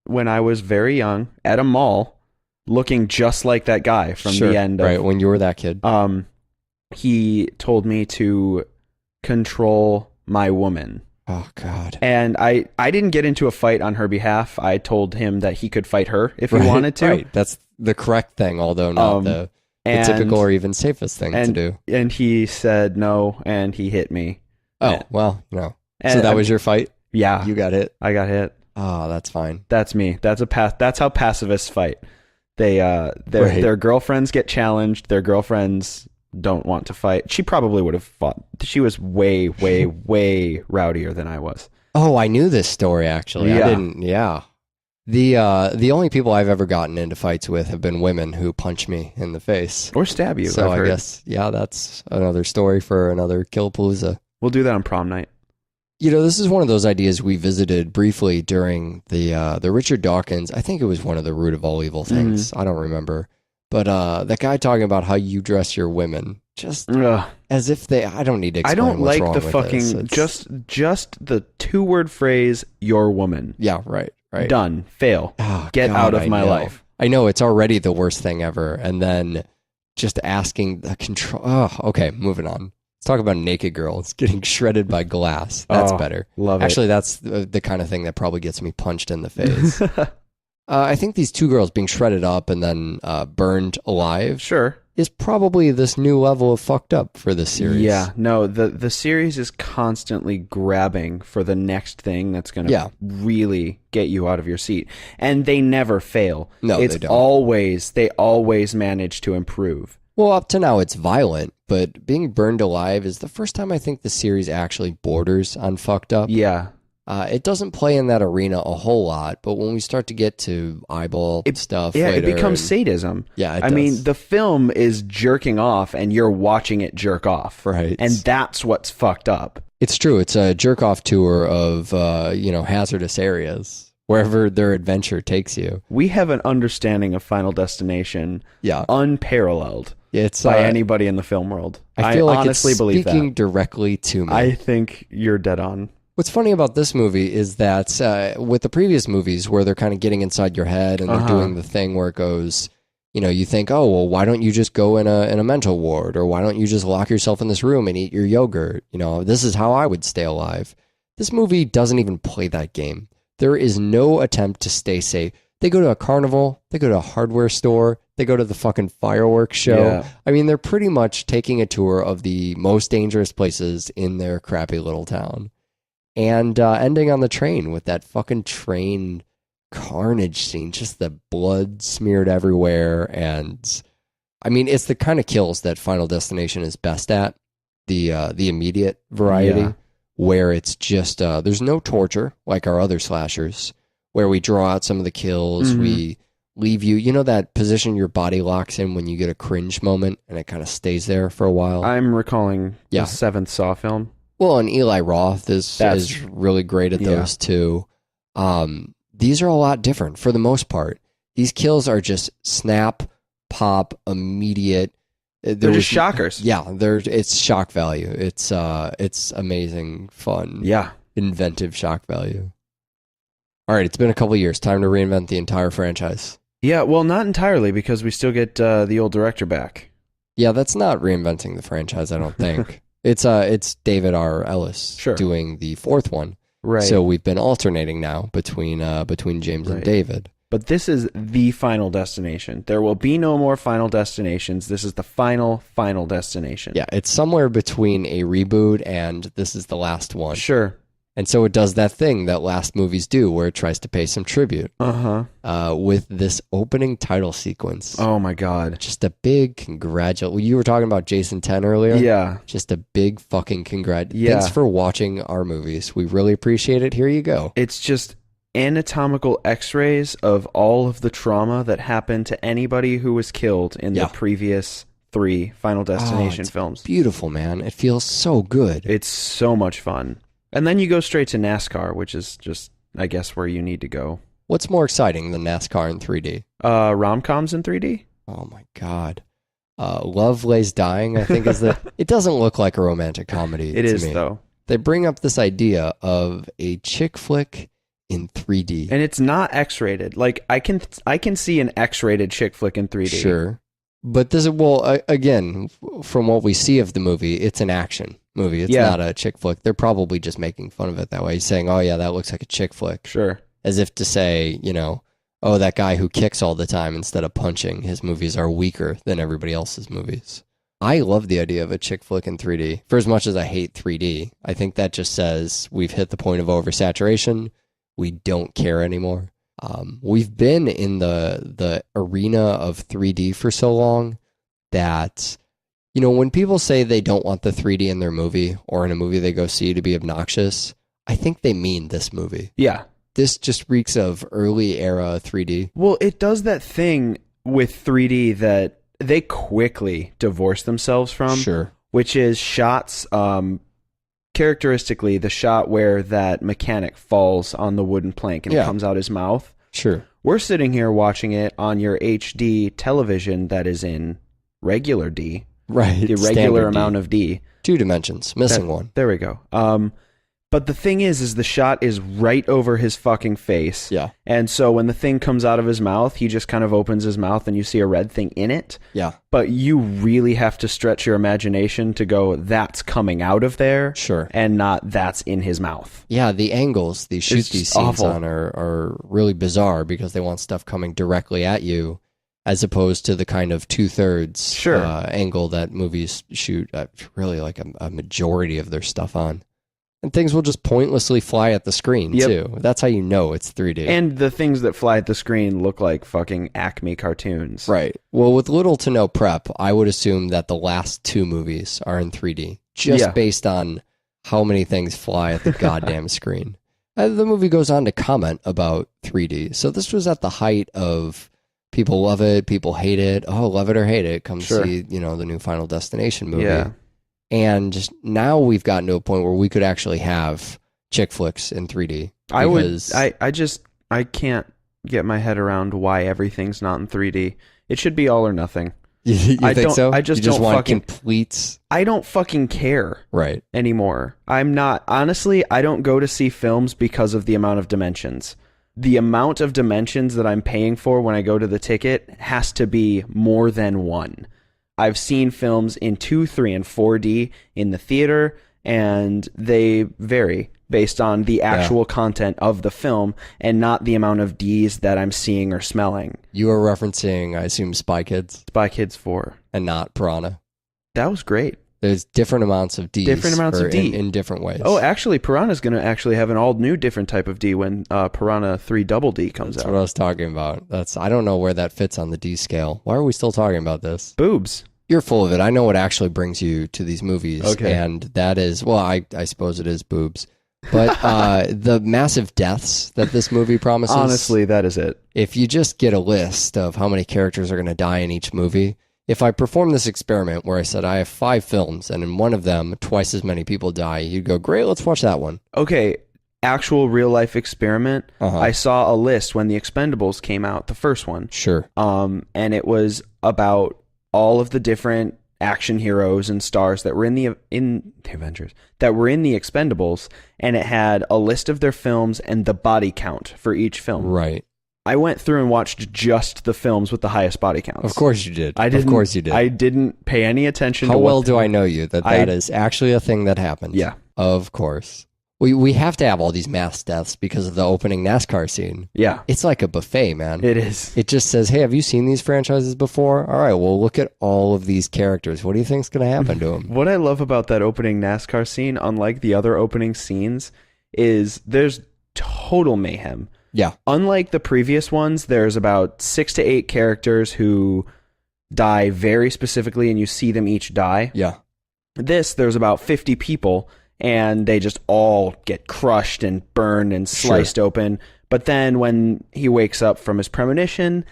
when I was very young at a mall, looking just like that guy from Sure, the end of right, when you were that kid. he told me to control my woman. Oh, God. And I didn't get into a fight on her behalf. I told him that he could fight her if he Right, wanted to. Right. That's the correct thing, although not the typical or even safest thing to do. And he said no, and he hit me. Oh, well, no. So And that was your fight? Yeah. You got hit? I got hit. Oh, that's fine. That's me. That's how pacifists fight. Their girlfriends get challenged. Their girlfriends don't want to fight. She probably would have fought. She was way, way, way rowdier than I was. Oh, I knew this story, actually. Yeah. I didn't, yeah. The only people I've ever gotten into fights with have been women who punch me in the face. Or stab you. So I've heard. guess, yeah, that's another story for another Killpalooza. We'll do that on prom night. You know, this is one of those ideas we visited briefly during the Richard Dawkins. I think it was one of the root of all evil things. I don't remember. But that guy talking about how you dress your women, just as if I don't need to explain I don't what's like wrong the with fucking this. just the 2-word phrase "your woman." Yeah, right. Done. Fail. Oh, Get God, out of I my know. life. I know it's already the worst thing ever, and then just asking the control. Oh, okay, moving on. Let's talk about naked girls getting shredded by glass. That's better. Love it. Actually, that's the kind of thing that probably gets me punched in the face. I think these two girls being shredded up and then burned alive Sure. is probably this new level of fucked up for this series. Yeah. No, the series is constantly grabbing for the next thing that's going to really get you out of your seat. And they never fail. No, it's they don't. They always manage to improve. Well, up to now it's violent, but being burned alive is the first time I think the series actually borders on fucked up. Yeah. It doesn't play in that arena a whole lot, but when we start to get to eyeball stuff, Yeah, later, it becomes sadism. Yeah, it I does. mean, the film is jerking off, and you're watching it jerk off. Right. And that's what's fucked up. It's true. It's a jerk off tour of hazardous areas wherever their adventure takes you. We have an understanding of Final Destination, unparalleled. It's by anybody in the film world. I feel like honestly it's believe speaking that. directly to me. I think you're dead on. What's funny about this movie is that with the previous movies where they're kind of getting inside your head and they're doing the thing where it goes, you think, oh, well, why don't you just go in a mental ward, or why don't you just lock yourself in this room and eat your yogurt? This is how I would stay alive. This movie doesn't even play that game. There is no attempt to stay safe. They go to a carnival, they go to a hardware store, they go to the fucking fireworks show. Yeah. I mean, they're pretty much taking a tour of the most dangerous places in their crappy little town. And ending on the train with that fucking train carnage scene, just the blood smeared everywhere. And I mean, it's the kind of kills that Final Destination is best at, the immediate variety, where it's just, there's no torture like our other slashers, where we draw out some of the kills, we leave you, that position your body locks in when you get a cringe moment and it kind of stays there for a while. I'm recalling the 7th Saw film. Well, and Eli Roth is really great at those too. These are a lot different for the most part. These kills are just snap, pop, immediate. They're just shockers. Yeah, it's shock value. It's amazing, fun, inventive shock value. All right, it's been a couple years. Time to reinvent the entire franchise. Yeah, well, not entirely, because we still get the old director back. Yeah, that's not reinventing the franchise, I don't think. It's David R. Ellis doing the 4th one. Right. So we've been alternating now between James and David. But this is the Final Destination. There will be no more Final Destinations. This is the final destination. Yeah, it's somewhere between a reboot and this is the last one. Sure. And so it does that thing that last movies do where it tries to pay some tribute. With this opening title sequence. Oh my God. Just a big congratulations. You were talking about Jason 10 earlier. Yeah. Just a big fucking Yeah. Thanks for watching our movies. We really appreciate it. Here you go. It's just anatomical x-rays of all of the trauma that happened to anybody who was killed in the previous 3 Final Destination films. Beautiful, man. It feels so good. It's so much fun. And then you go straight to NASCAR, which is just, I guess, where you need to go. What's more exciting than NASCAR in 3D? Rom-coms in 3D? Oh my God. Love Lays Dying, I think is the... It doesn't look like a romantic comedy. It to is, me. though. They bring up this idea of a chick flick in 3D. And it's not X-rated. Like, I can see an X-rated chick flick in 3D. Sure. But this is, well, again, from what we see of the movie, it's an action movie. It's not a chick flick. They're probably just making fun of it that way, saying, oh yeah, that looks like a chick flick. Sure. As if to say, you know, oh, that guy who kicks all the time instead of punching, his movies are weaker than everybody else's movies. I love the idea of a chick flick in 3D. For as much as I hate 3D, I think that just says we've hit the point of oversaturation. We don't care anymore. We've been in the arena of 3D for so long that, you know, when people say they don't want the 3D in their movie or in a movie they go see to be obnoxious, I think they mean this movie. Yeah. This just reeks of early era 3D. Well, it does that thing with 3D that they quickly divorce themselves from. Sure. Which is shots, characteristically, the shot where that mechanic falls on the wooden plank and it comes out his mouth. Sure. We're sitting here watching it on your HD television that is in regular D. Right. The regular amount of D. 2 dimensions. Missing one. There we go. But the thing is the shot is right over his fucking face. Yeah. And so when the thing comes out of his mouth, he just kind of opens his mouth and you see a red thing in it. Yeah. But you really have to stretch your imagination to go, that's coming out of there. Sure. And not that's in his mouth. Yeah, the angles they shoot It's these scenes awful. on are really bizarre because they want stuff coming directly at you as opposed to the kind of 2/3 Sure. angle that movies shoot really like a majority of their stuff on. And things will just pointlessly fly at the screen, too. That's how you know it's 3D. And the things that fly at the screen look like fucking Acme cartoons. Right. Well, with little to no prep, I would assume that the last 2 movies are in 3D, just based on how many things fly at the goddamn screen. The movie goes on to comment about 3D. So this was at the height of people love it, people hate it. Oh, love it or hate it. Come see, you know, the new Final Destination movie. Yeah. And just now we've gotten to a point where we could actually have chick flicks in 3D. I can't get my head around why everything's not in 3D. It should be all or nothing. You think so? I just you don't want fucking completes. I don't fucking care. Right. Anymore. I'm not, honestly, I don't go to see films because of the amount of dimensions. The amount of dimensions that I'm paying for when I go to the ticket has to be more than 1. I've seen films in 2, 3, and 4D in the theater, and they vary based on the actual content of the film and not the amount of Ds that I'm seeing or smelling. You are referencing, I assume, Spy Kids. Spy Kids 4. And not Piranha. That was great. There's different amounts of Ds. Different amounts of D. In different ways. Oh, actually, Piranha's going to actually have an all-new different type of D when Piranha 3 Double D comes That's out. what I was talking about. I don't know where that fits on the D scale. Why are we still talking about this? Boobs. You're full of it. I know what actually brings you to these movies. Okay. And that is, well, I suppose it is boobs. But the massive deaths that this movie promises. Honestly, that is it. If you just get a list of how many characters are going to die in each movie, if I perform this experiment where I said I have 5 films and in one of them twice as many people die, you'd go, great, let's watch that one. Okay, actual real life experiment. Uh-huh. I saw a list when The Expendables came out, the first one. Sure. And it was about all of the different action heroes and stars that were in the Avengers, that were in The Expendables, and it had a list of their films and the body count for each film. Right. I went through and watched just the films with the highest body counts. Of course you did. Of course you did. I didn't pay any attention How to well do I know you that is actually a thing that happens? Yeah. Of course. We have to have all these mass deaths because of the opening NASCAR scene. Yeah. It's like a buffet, man. It is. It just says, hey, have you seen these franchises before? All right, well, look at all of these characters. What do you think's going to happen to them? What I love about that opening NASCAR scene, unlike the other opening scenes, is there's total mayhem. Yeah. Unlike the previous ones, there's about 6 to 8 characters who die very specifically, and you see them each die. Yeah. There's about 50 people, and they just all get crushed and burned and sliced open. But then when he wakes up from his premonition,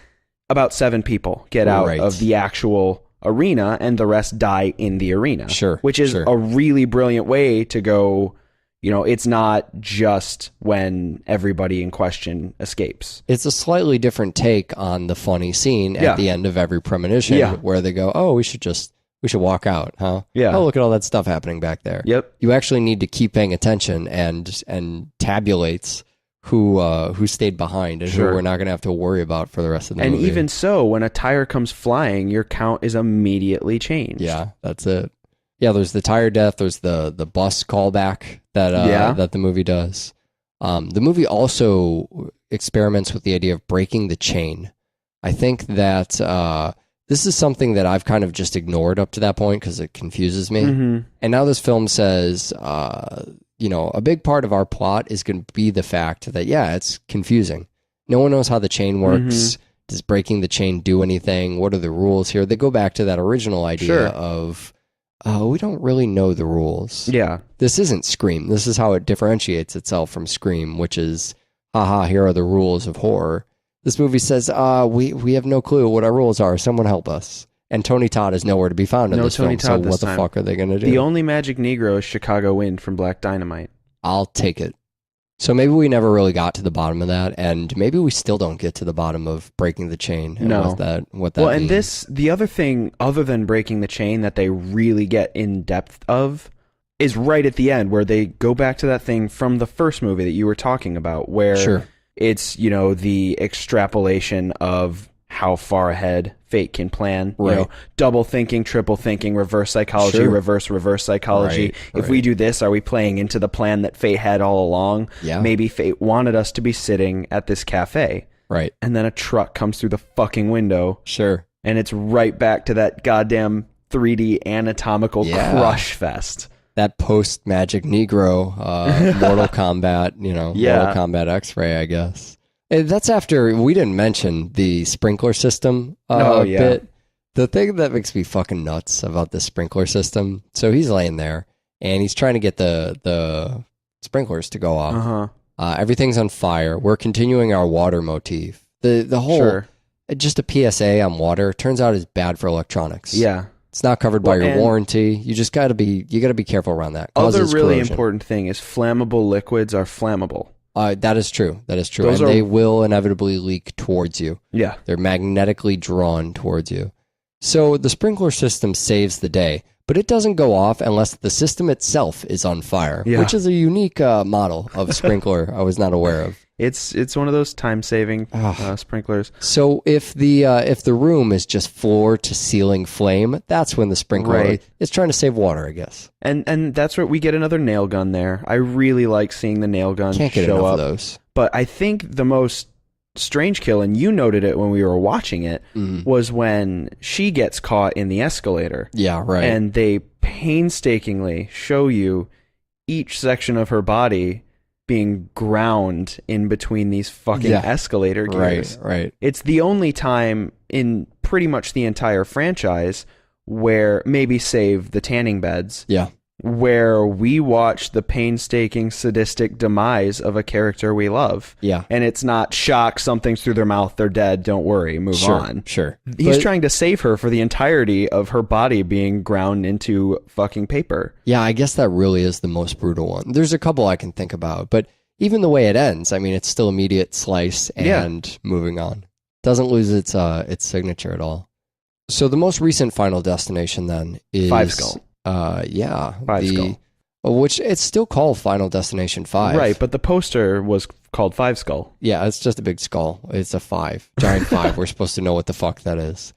about 7 people get out of the actual arena, and the rest die in the arena. Sure. Which is a really brilliant way to go. It's not just when everybody in question escapes. It's a slightly different take on the funny scene at the end of every premonition where they go, oh, we should walk out, huh? Yeah. Oh, look at all that stuff happening back there. Yep. You actually need to keep paying attention and tabulates who stayed behind and who we're not going to have to worry about for the rest of the movie. And even so, when a tire comes flying, your count is immediately changed. Yeah, that's it. Yeah, there's the tire death. There's the bus callback that the movie does. The movie also experiments with the idea of breaking the chain. I think that this is something that I've kind of just ignored up to that point because it confuses me. Mm-hmm. And now this film says, a big part of our plot is going to be the fact that, it's confusing. No one knows how the chain works. Mm-hmm. Does breaking the chain do anything? What are the rules here? They go back to that original idea of... we don't really know the rules. Yeah. This isn't Scream. This is how it differentiates itself from Scream, which is, haha, here are the rules of horror. This movie says, we have no clue what our rules are. Someone help us. And Tony Todd is nowhere to be found in this film, so what the fuck are they going to do? The only magic Negro is Chicago Wind from Black Dynamite. I'll take it. So maybe we never really got to the bottom of that, and maybe we still don't get to the bottom of breaking the chain. And what that well, means. And the other thing, other than breaking the chain, that they really get in depth of is right at the end, where they go back to that thing from the first movie that you were talking about, where it's, the extrapolation of how far ahead fate can plan. Double thinking, triple thinking, reverse psychology, reverse psychology. If we do this, are we playing into the plan that fate had all along? Yeah. Maybe fate wanted us to be sitting at this cafe. Right. And then a truck comes through the fucking window. Sure. And it's right back to that goddamn 3D anatomical crush fest. That post-Magic Negro, Mortal Kombat, Mortal Kombat X-Ray, I guess. That's after, we didn't mention the sprinkler system bit. The thing that makes me fucking nuts about the sprinkler system, so he's laying there, and he's trying to get the sprinklers to go off. Uh-huh. Everything's on fire. We're continuing our water motif. The whole, just a PSA on water, turns out is bad for electronics. Yeah. It's not covered by your warranty. You just gotta be careful around that. Other really corrosion. Important thing is flammable liquids are flammable. That is true. They will inevitably leak towards you. Yeah. They're magnetically drawn towards you. So the sprinkler system saves the day, but it doesn't go off unless the system itself is on fire, which is a unique model of sprinkler I was not aware of. It's one of those time-saving sprinklers. So if the room is just floor to ceiling flame, that's when the sprinkler is trying to save water, I guess. And that's where we get another nail gun there. I really like seeing the nail gun Can't get show enough up. Of those. But I think the most strange kill, and you noted it when we were watching it, was when she gets caught in the escalator. Yeah, right. And they painstakingly show you each section of her body being ground in between these fucking escalator gears. Right. It's the only time in pretty much the entire franchise where, maybe save the tanning beds, where we watch the painstaking, sadistic demise of a character we love. Yeah. And it's not shock, something's through their mouth, they're dead, don't worry, move on. Sure. He's trying to save her for the entirety of her body being ground into fucking paper. Yeah, I guess that really is the most brutal one. There's a couple I can think about, but even the way it ends, I mean, it's still immediate slice and moving on. Doesn't lose its signature at all. So the most recent Final Destination then is... Five Skull. Five Skull. Which it's still called Final Destination 5. Right, but the poster was called Five Skull. Yeah, it's just a big skull. It's a 5. Giant 5. We're supposed to know what the fuck that is.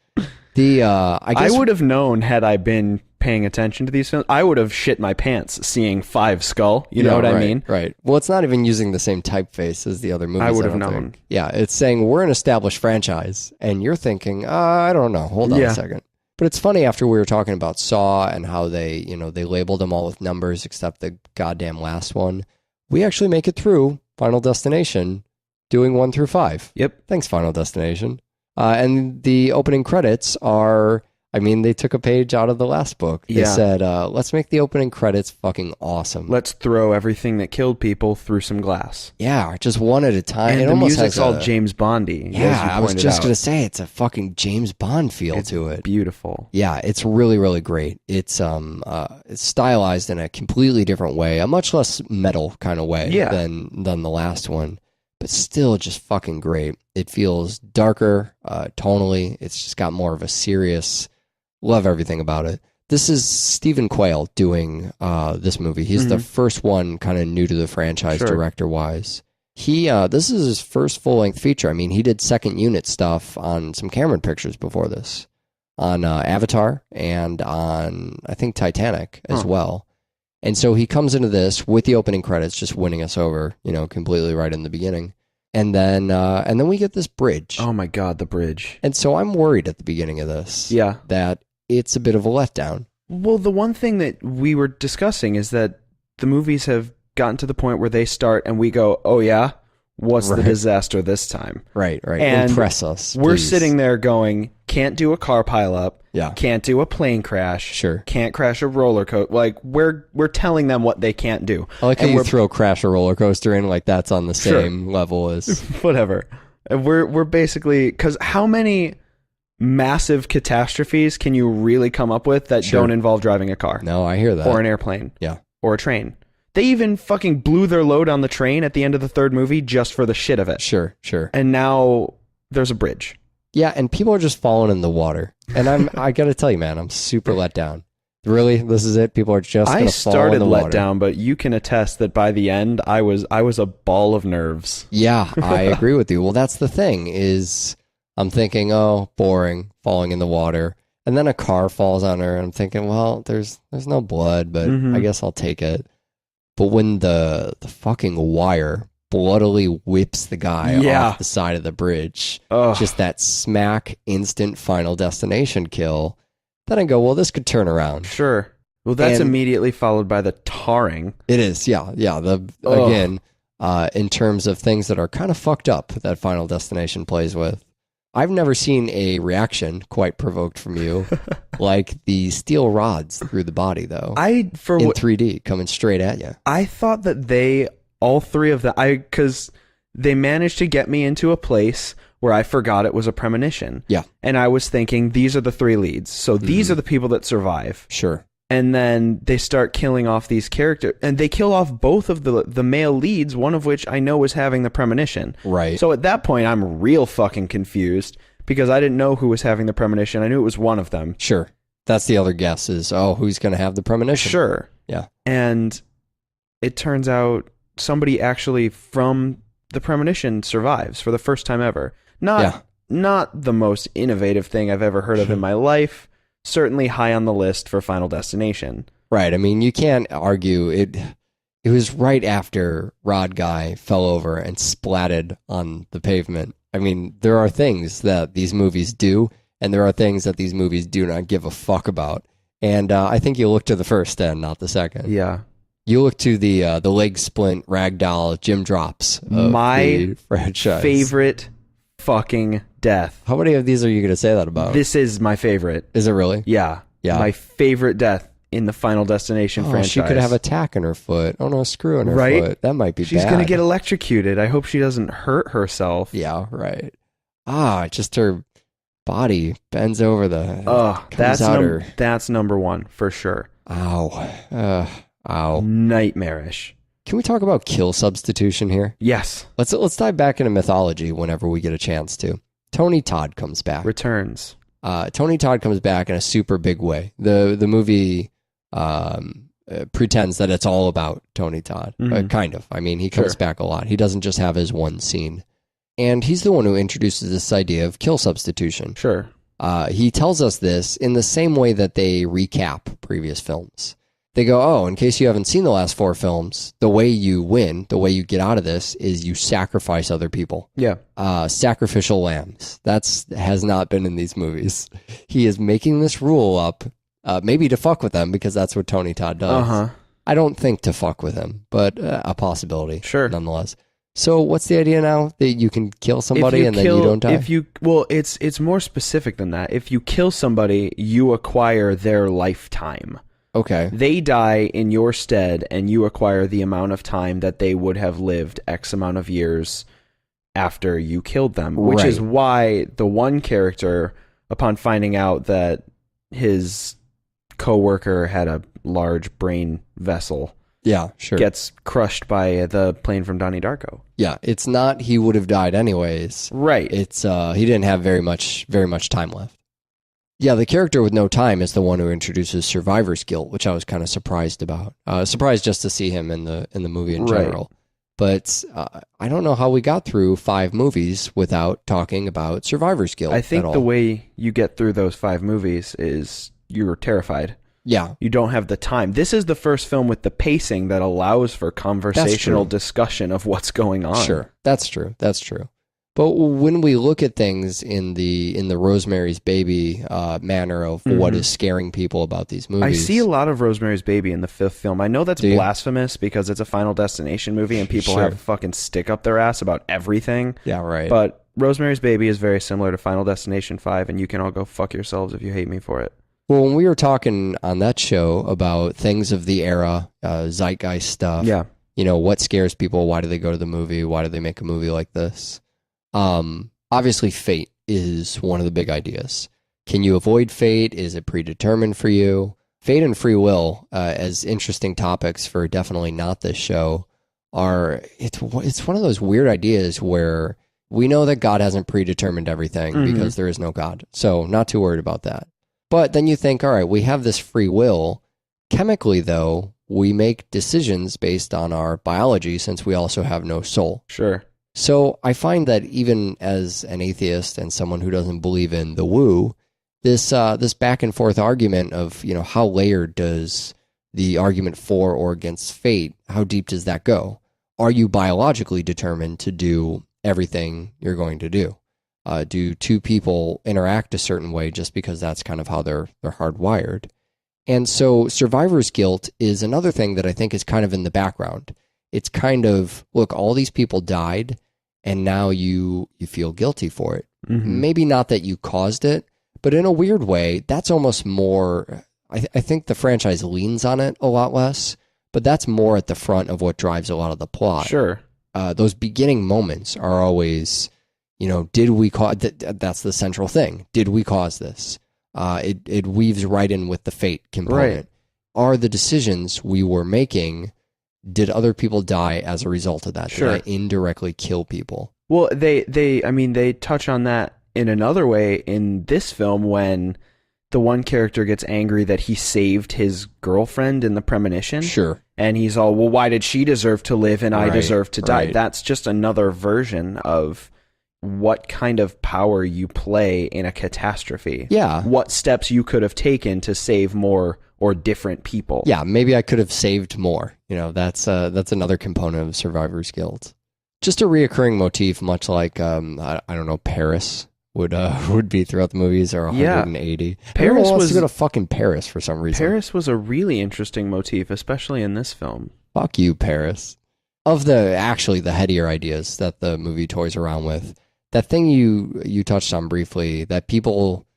I would have known had I been paying attention to these films. I would have shit my pants seeing Five Skull. You know what I mean? Right. Well, it's not even using the same typeface as the other movies. I would have known. Yeah, it's saying we're an established franchise, and you're thinking, I don't know. Hold on a second. But it's funny, after we were talking about Saw and how they labeled them all with numbers except the goddamn last one. we actually make it through Final Destination doing 1 through 5. Yep. Thanks, Final Destination. And the opening credits are, I mean, they took a page out of the last book. They said, let's make the opening credits fucking awesome. Let's throw everything that killed people through some glass. Yeah, just one at a time. And it the almost music's has all James Bondy. Yeah, I was just going to say, it's a fucking James Bond feel to it. Beautiful. Yeah, it's really, really great. It's stylized in a completely different way, a much less metal kind of way than the last one, but still just fucking great. It feels darker tonally. It's just got more of a serious... Love everything about it. This is Stephen Quayle doing this movie. He's the first one kind of new to the franchise director-wise. This is his first full-length feature. I mean, he did second unit stuff on some Cameron pictures before this. On Avatar and on, I think, Titanic as well. And so he comes into this with the opening credits just winning us over, completely right in the beginning. And then we get this bridge. Oh my God, the bridge. And so I'm worried at the beginning of this. Yeah. That it's a bit of a letdown. Well, the one thing that we were discussing is that the movies have gotten to the point where they start and we go, oh yeah, what's the disaster this time? Right. And impress us. We're please. sitting there going, can't do a car pileup. Yeah. Can't do a plane crash. Sure. Can't crash a roller coaster. Like, we're telling them what they can't do. I like how you throw crash a roller coaster in like that's on the same level as... Whatever. And we're basically... Because how many massive catastrophes can you really come up with that don't involve driving a car? No, I hear that. Or an airplane. Yeah. Or a train. They even fucking blew their load on the train at the end of the third movie just for the shit of it. Sure. And now there's a bridge. Yeah, and people are just falling in the water. And I got to tell you, man, I'm super let down. Really? This is it? People are just going to fall in the water. I started let down, but you can attest that by the end, I was a ball of nerves. Yeah, I agree with you. Well, that's the thing is I'm thinking, oh, boring, falling in the water. And then a car falls on her, and I'm thinking, well, there's no blood, but I guess I'll take it. But when the fucking wire bloodily whips the guy off the side of the bridge, just that smack instant Final Destination kill, then I go, well, this could turn around. Sure. Well, that's immediately followed by the tarring. It is, yeah. Again, in terms of things that are kind of fucked up that Final Destination plays with. I've never seen a reaction quite provoked from you like the steel rods through the body, though. In 3D, coming straight at you. I thought that all three of them, because they managed to get me into a place where I forgot it was a premonition. Yeah. And I was thinking, these are the three leads. So these are the people that survive. Sure. And then they start killing off these characters. And they kill off both of the male leads, one of which I know was having the premonition. Right. So at that point, I'm real fucking confused because I didn't know who was having the premonition. I knew it was one of them. Sure. That's the other guess is, who's going to have the premonition? Sure. Yeah. And it turns out somebody actually from the premonition survives for the first time ever. Not the most innovative thing I've ever heard of in my life. Certainly high on the list for Final Destination. Right. I mean, you can't argue it. It was right after Rod Guy fell over and splatted on the pavement. I mean, there are things that these movies do, and there are things that these movies do not give a fuck about. And I think you look to the first and not the second. Yeah. You look to the leg splint ragdoll Jim drops of my the franchise. Favorite fucking death. How many of these are you going to say that about? This is my favorite. Is it really? Yeah. My favorite death in the Final Destination franchise. She could have a tack in her foot. Oh no, a screw in her foot. That might be She's bad. going to get electrocuted. I hope she doesn't hurt herself. Yeah, right. Just her body bends over that's number one for sure. Ow. Nightmarish. Can we talk about kill substitution here? Yes. Let's dive back into mythology whenever we get a chance to. Tony Todd comes back. Returns. Tony Todd comes back in a super big way. The movie pretends that it's all about Tony Todd. Kind of. I mean, he comes back a lot. He doesn't just have his one scene. And he's the one who introduces this idea of kill substitution. Sure. He tells us this in the same way that they recap previous films. They go, in case you haven't seen the last 4 films, the way you win, the way you get out of this is you sacrifice other people. Yeah. Sacrificial lambs. Has not been in these movies. He is making this rule up, maybe to fuck with them because that's what Tony Todd does. I don't think to fuck with him, but a possibility. Sure. Nonetheless. So what's the idea now? That you can kill somebody and then you don't die? It's more specific than that. If you kill somebody, you acquire their lifetime. Okay. They die in your stead, and you acquire the amount of time that they would have lived X amount of years after you killed them. Which is why the one character, upon finding out that his coworker had a large brain vessel, Yeah, sure. gets crushed by the plane from Donnie Darko. Yeah, it's not he would have died anyways. Right. It's he didn't have very much time left. Yeah, the character with no time is the one who introduces survivor's guilt, which I was kind of surprised about. Surprised just to see him in the movie in general. But I don't know how we got through 5 movies without talking about survivor's guilt. I think the way you get through those 5 movies is you're terrified. Yeah. You don't have the time. This is the first film with the pacing that allows for conversational discussion of what's going on. Sure. That's true. But when we look at things in the Rosemary's Baby manner of what is scaring people about these movies. I see a lot of Rosemary's Baby in the 5th film. I know that's blasphemous because it's a Final Destination movie and people have a fucking stick up their ass about everything. Yeah, right. But Rosemary's Baby is very similar to Final Destination 5, and you can all go fuck yourselves if you hate me for it. Well, when we were talking on that show about things of the era, zeitgeist stuff, what scares people, why do they go to the movie, why do they make a movie like this? Obviously, fate is one of the big ideas. Can you avoid fate? Is it predetermined for you? Fate and free will, as interesting topics for definitely not this show, it's one of those weird ideas where we know that God hasn't predetermined everything because there is no God. So not too worried about that. But then you think, all right, we have this free will. Chemically, though, we make decisions based on our biology since we also have no soul. Sure. So I find that even as an atheist and someone who doesn't believe in the woo, this back and forth argument of, how layered does the argument for or against fate, how deep does that go? Are you biologically determined to do everything you're going to do? Do two people interact a certain way just because that's kind of how they're hardwired? And so survivor's guilt is another thing that I think is kind of in the background. It's kind of, look, all these people died, and now you feel guilty for it. Maybe not that you caused it, but in a weird way, that's almost more, I think the franchise leans on it a lot less, but that's more at the front of what drives a lot of the plot. Sure. Those beginning moments are always, did we cause, that's the central thing. Did we cause this? It weaves right in with the fate component. Right. Are the decisions we were making, did other people die as a result of that? Sure. Did I indirectly kill people? Well, they touch on that in another way in this film when the one character gets angry that he saved his girlfriend in the premonition. Sure. And he's all, well, why did she deserve to live and I deserve to die? Right. That's just another version of what kind of power you play in a catastrophe. Yeah. What steps you could have taken to save more or different people. Yeah, maybe I could have saved more. That's another component of survivor's guilt. Just a reoccurring motif, much like I don't know, Paris would be throughout the movies, or 180. Paris wants was to go to fucking Paris for some reason. Paris was a really interesting motif, especially in this film. Fuck you, Paris. Of the headier ideas that the movie toys around with, that thing you touched on briefly, that people,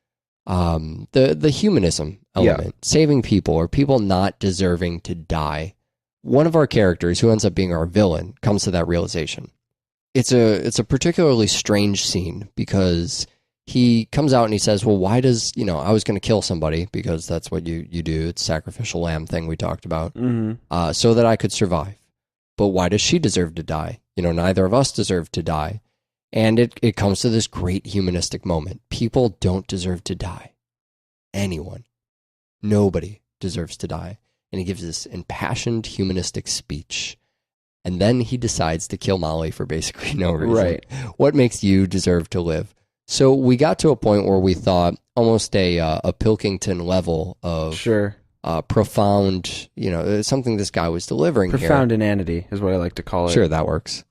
the humanism element, saving people or people not deserving to die. One of our characters, who ends up being our villain, comes to that realization. It's a particularly strange scene because he comes out and he says, well, why does, I was going to kill somebody because that's what you do. It's sacrificial lamb thing we talked about, so that I could survive. But why does she deserve to die? Neither of us deserve to die. And it comes to this great humanistic moment. People don't deserve to die. Anyone. Nobody deserves to die. And he gives this impassioned humanistic speech. And then he decides to kill Molly for basically no reason. Right. What makes you deserve to live? So we got to a point where we thought almost a Pilkington level of profound, something this guy was delivering here. Profound inanity is what I like to call it. Sure, that works.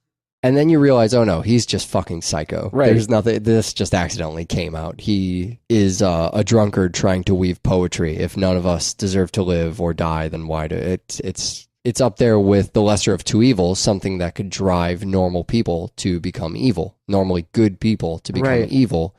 And then you realize, oh no, he's just fucking psycho. Right. There's nothing. This just accidentally came out. He is a drunkard trying to weave poetry. If none of us deserve to live or die, then why do it? It's up there with the lesser of two evils, something that could drive normal people to become evil. Normally good people to become evil.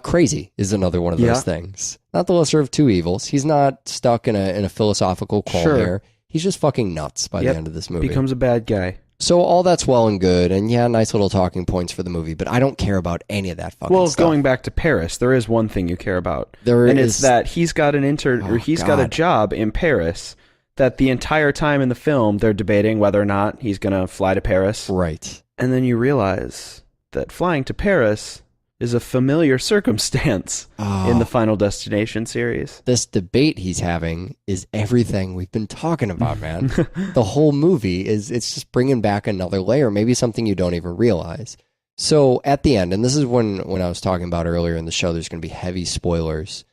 Crazy is another one of those things. Not the lesser of two evils. He's not stuck in a philosophical qualm there. He's just fucking nuts by the end of this movie. Becomes a bad guy. So all that's well and good, and yeah, nice little talking points for the movie, but I don't care about any of that fucking stuff. Well, going back to Paris, there is one thing you care about. It's that he's got got a job in Paris that the entire time in the film they're debating whether or not he's going to fly to Paris. Right. And then you realize that flying to Paris is a familiar circumstance in the Final Destination series. This debate he's having is everything we've been talking about, man. The whole movie it's just bringing back another layer, maybe something you don't even realize. So at the end, and this is when I was talking about earlier in the show, there's going to be heavy spoilers.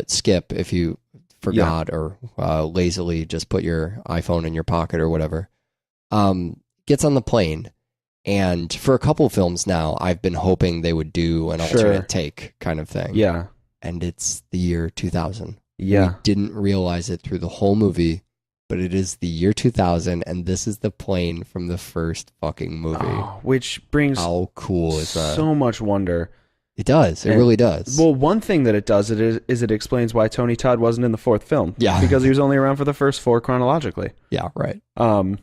Skip if you forgot or lazily just put your iPhone in your pocket or whatever. Gets on the plane. And for a couple of films now, I've been hoping they would do an alternate take kind of thing. Yeah. And it's the year 2000. Yeah. We didn't realize it through the whole movie, but it is the year 2000, and this is the plane from the first fucking movie. Oh, which brings how cool is that? So much wonder. It does. It really does. Well, one thing that it does is it explains why Tony Todd wasn't in the fourth film. Yeah. Because he was only around for the first four chronologically. Yeah, right.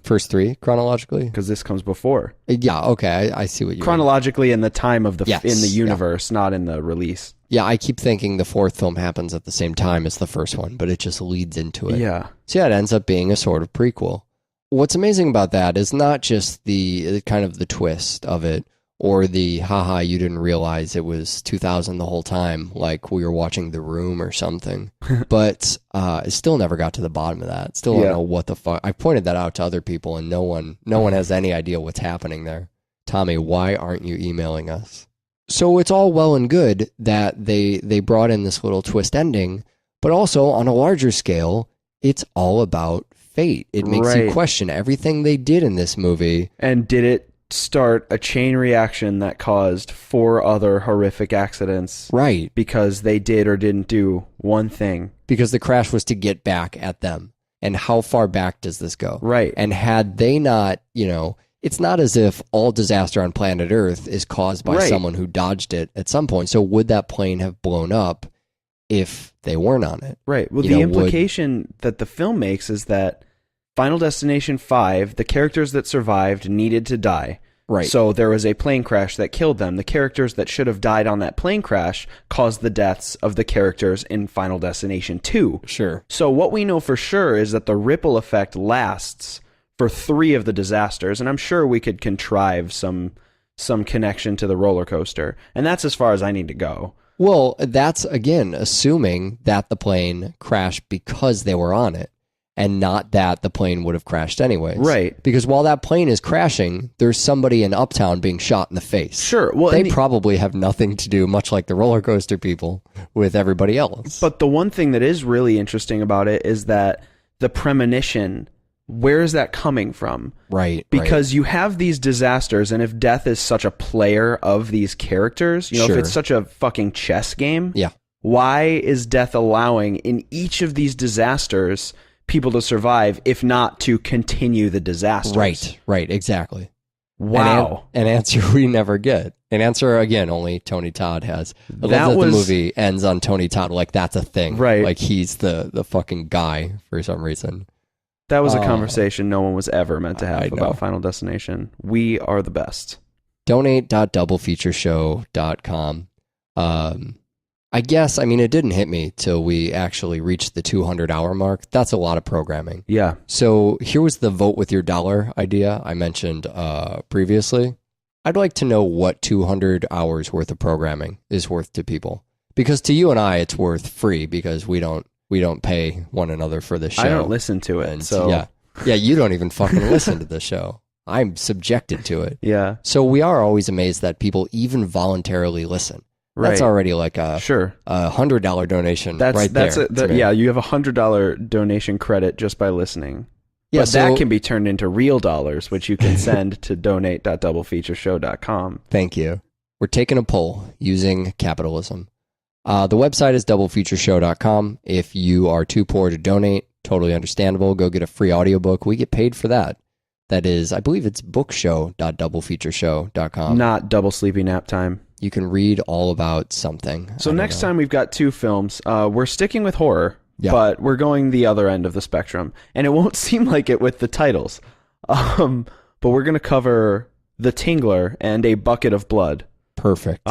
First three chronologically? Because this comes before. Yeah, okay. I see what you chronologically in the time of yes, in the universe, not in the release. Yeah, I keep thinking the fourth film happens at the same time as the first one, but it just leads into it. Yeah. So yeah, it ends up being a sort of prequel. What's amazing about that is not just the kind of the twist of it, or the haha, you didn't realize it was 2000 the whole time, like we were watching The Room or something. But I still never got to the bottom of that. Still don't know what the fuck. I pointed that out to other people, and no one has any idea what's happening there. Tommy, why aren't you emailing us? So it's all well and good that they brought in this little twist ending, but also on a larger scale, it's all about fate. It makes you question everything they did in this movie. And did it start a chain reaction that caused 4 other horrific accidents? Right. Because they did or didn't do one thing. Because the crash was to get back at them. And how far back does this go? Right. And had they not, it's not as if all disaster on planet Earth is caused by someone who dodged it at some point. So would that plane have blown up if they weren't on it? Right. Well, the implication that the film makes is that Final Destination 5, the characters that survived needed to die. Right. So there was a plane crash that killed them. The characters that should have died on that plane crash caused the deaths of the characters in Final Destination 2. Sure. So what we know for sure is that the ripple effect lasts for 3 of the disasters, and I'm sure we could contrive some connection to the roller coaster. And that's as far as I need to go. Well, that's, again, assuming that the plane crashed because they were on it. And not that the plane would have crashed anyways. Right. Because while that plane is crashing, there's somebody in Uptown being shot in the face. Sure. Well, they probably have nothing to do, much like the roller coaster people, with everybody else. But the one thing that is really interesting about it is that the premonition, where is that coming from? Right. Because you have these disasters, and if death is such a player of these characters, if it's such a fucking chess game, why is death allowing in each of these disasters people to survive, if not to continue the disasters? Right, exactly. Wow. An answer we never get. An answer, again, only Tony Todd has. I love that the movie ends on Tony Todd, like that's a thing. Right. Like he's the fucking guy for some reason. That was a conversation no one was ever meant to have about Final Destination. We are the best. Donate.doublefeatureshow.com. I guess, it didn't hit me till we actually reached the 200-hour mark. That's a lot of programming. Yeah. So here was the vote with your dollar idea I mentioned previously. I'd like to know what 200 hours worth of programming is worth to people. Because to you and I, it's worth free because we don't pay one another for the show. I don't listen to it. So yeah, you don't even fucking listen to the show. I'm subjected to it. Yeah. So we are always amazed that people even voluntarily listen. That's already like a $100 donation right there. Yeah, you have $100 donation credit just by listening. Yeah, But that can be turned into real dollars, which you can send to donate.doublefeatureshow.com. Thank you. We're taking a poll using capitalism. The website is doublefeatureshow.com. If you are too poor to donate, totally understandable. Go get a free audiobook. We get paid for that. That is, I believe it's bookshow.doublefeatureshow.com. Not double sleepy nap time. You can read all about something. So next time we've got 2 films. We're sticking with horror, but we're going the other end of the spectrum. And it won't seem like it with the titles. But we're going to cover The Tingler and A Bucket of Blood. Perfect.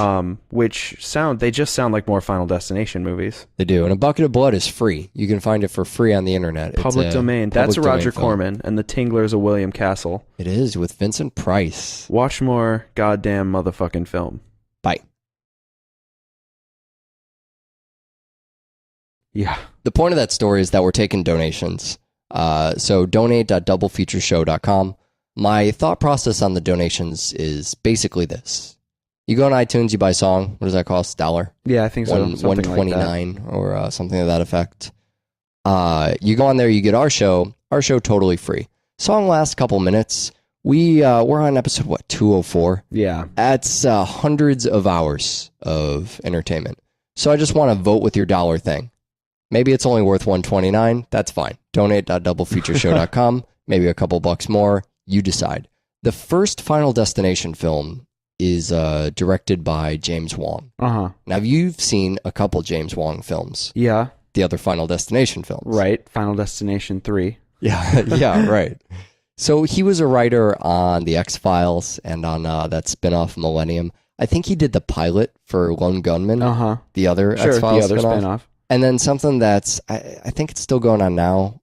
Which they just sound like more Final Destination movies. They do. And A Bucket of Blood is free. You can find it for free on the internet. Public domain. That's a Roger Corman, and The Tingler is a William Castle. It is, with Vincent Price. Watch more goddamn motherfucking film. Bye. Yeah. The point of that story is that we're taking donations. So donate.doublefeatureshow.com. My thought process on the donations is basically this. You go on iTunes, you buy a song. What does that cost? $1? Yeah, I think so. $1.29 or something to that effect. You go on there, you get our show totally free. Song lasts a couple minutes. We're on episode, 204? Yeah. That's hundreds of hours of entertainment. So I just want to vote with your dollar thing. Maybe it's only worth $1.29. That's fine. Donate.doublefeatureshow.com. Maybe a couple bucks more. You decide. The first Final Destination film is directed by James Wong. Uh-huh. Now, you've seen a couple James Wong films. Yeah. The other Final Destination films. Right. Final Destination 3. Yeah, yeah, right. So he was a writer on The X-Files and on that spin-off Millennium. I think he did the pilot for Lone Gunman. Uh-huh. The other Sure, X-Files the other spin-off. And then something that's, I think it's still going on now,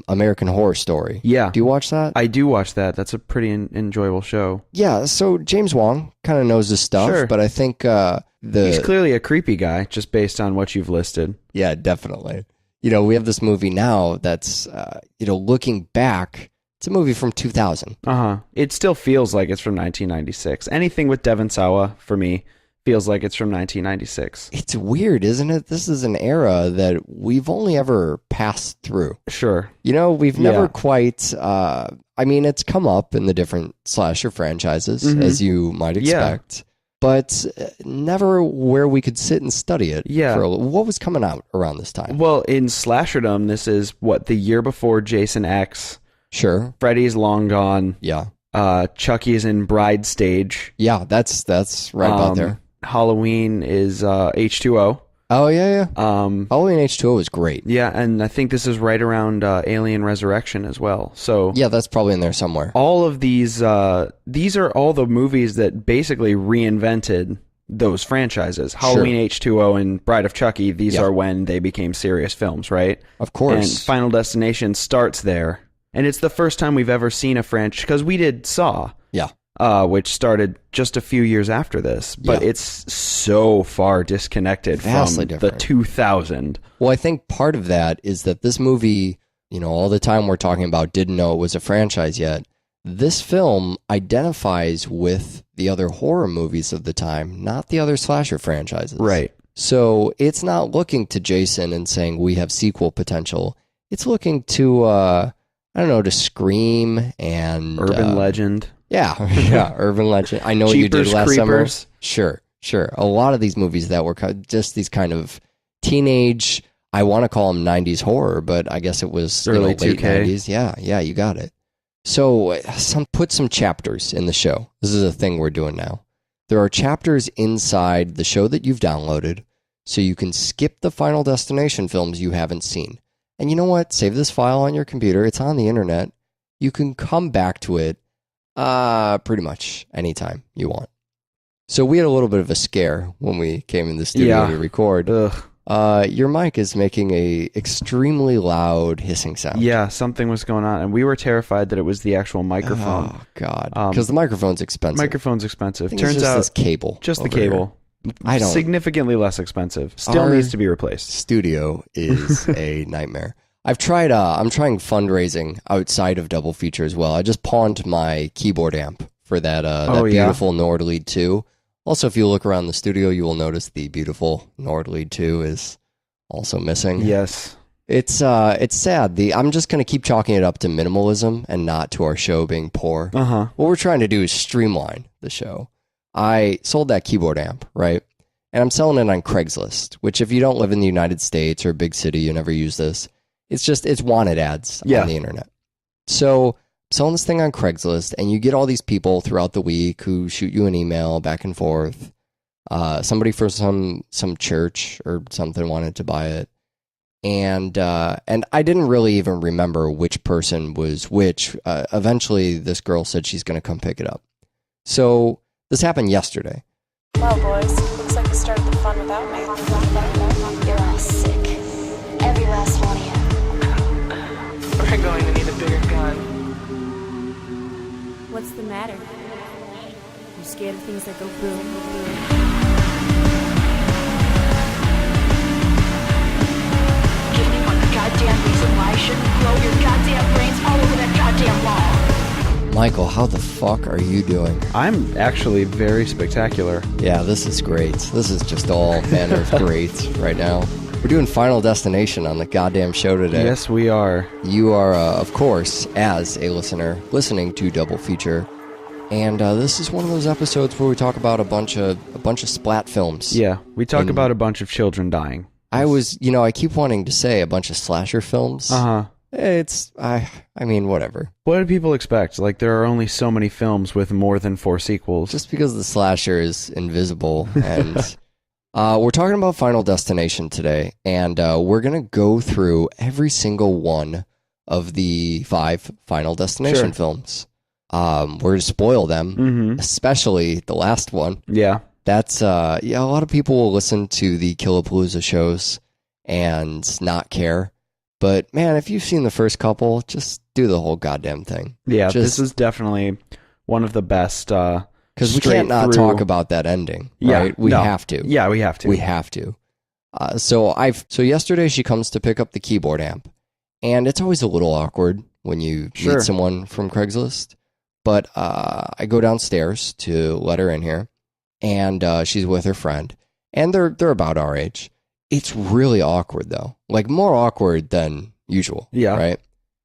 American Horror Story. Yeah. Do you watch that? I do watch that. That's a pretty enjoyable show. Yeah, so James Wong kind of knows his stuff, Sure. but I think he's clearly a creepy guy, just based on what you've listed. Yeah, definitely. We have this movie now that's, looking back, it's a movie from 2000. Uh-huh. It still feels like it's from 1996. Anything with Devon Sawa, for me, feels like it's from 1996. It's weird, isn't it? This is an era that we've only ever passed through. Sure. We've never quite, it's come up in the different slasher franchises, as you might expect, but never where we could sit and study it. Yeah. What was coming out around this time? Well, in slasherdom, this is, the year before Jason X. Sure. Freddy's long gone. Yeah. Chucky's in Bride stage. Yeah, that's right about there. Halloween is H2O. Oh, yeah. Halloween H2O was great. Yeah, and I think this is right around Alien Resurrection as well. So yeah, that's probably in there somewhere. All of these are all the movies that basically reinvented those franchises. Halloween H2O and Bride of Chucky, these are when they became serious films, right? Of course. And Final Destination starts there. And it's the first time we've ever seen a franchise, because we did Saw. Yeah. Which started just a few years after this, but it's so far disconnected Vastly from different. the 2000. Well, I think part of that is that this movie, all the time we're talking about didn't know it was a franchise yet. This film identifies with the other horror movies of the time, not the other slasher franchises. Right. So it's not looking to Jason and saying we have sequel potential. It's looking to, to Scream and... Urban Legend. Yeah, Urban Legend. I know what you did last Creepers. summer. Sure. A lot of these movies that were just these kind of teenage, I want to call them 90s horror, but I guess it was early late 2K. 90s. Yeah, you got it. So put some chapters in the show. This is a thing we're doing now. There are chapters inside the show that you've downloaded, so you can skip the Final Destination films you haven't seen. And you know what? Save this file on your computer. It's on the internet. You can come back to it pretty much anytime you want. So we had a little bit of a scare when we came in the studio to record. Your mic is making a extremely loud hissing sound. Yeah, something was going on, and we were terrified that it was the actual microphone. Oh, God. Because the microphone's expensive. Microphone's expensive. I think Turns it's just out this cable. just the over here. cable. I don't. Significantly less expensive. Still Our needs to be replaced. Studio is a nightmare. I've tried. I'm trying fundraising outside of Double Feature as well. I just pawned my keyboard amp for that beautiful Nord Lead 2. Also, if you look around the studio, you will notice the beautiful Nord Lead 2 is also missing. Yes. It's sad. I'm just gonna keep chalking it up to minimalism and not to our show being poor. What we're trying to do is streamline the show. I sold that keyboard amp, right? And I'm selling it on Craigslist, which if you don't live in the United States or a big city, you never use this. It's wanted ads on the internet. So selling this thing on Craigslist, and you get all these people throughout the week who shoot you an email back and forth. Somebody from some church or something wanted to buy it. And I didn't really even remember which person was which. Eventually, this girl said she's going to come pick it up. So this happened yesterday. Well, boys, looks like you started the fun without me. You're all sick. Every last one of you. We're going to need a bigger gun. What's the matter? You scared of things that go boom, boom? Give me one goddamn reason why I shouldn't grow your goddamn brains all over that goddamn wall. Michael, how the fuck are you doing? I'm actually very spectacular. Yeah, this is great. This is just all manner of great right now. We're doing Final Destination on the goddamn show today. Yes, we are. You are, of course, as a listener, listening to Double Feature. And this is one of those episodes where we talk about a bunch of splat films. Yeah, we talk about a bunch of children dying. I keep wanting to say a bunch of slasher films. I mean, whatever. What do people expect? Like, there are only so many films with more than 4 sequels. Just because the slasher is invisible. And we're talking about Final Destination today. And we're going to go through every single one of the 5 Final Destination films. We're going to spoil them, especially the last one. Yeah. That's, a lot of people will listen to the Killapalooza shows and not care. But, man, if you've seen the first couple, just do the whole goddamn thing. Yeah, this is definitly one of the best. Because we can't not talk about that ending, right? We have to. Yeah, we have to. We have to. So yesterday she comes to pick up the keyboard amp. And it's always a little awkward when you meet someone from Craigslist. But I go downstairs to let her in here. And she's with her friend. And they're about our age. It's really awkward, though. Like, more awkward than usual. Yeah. Right?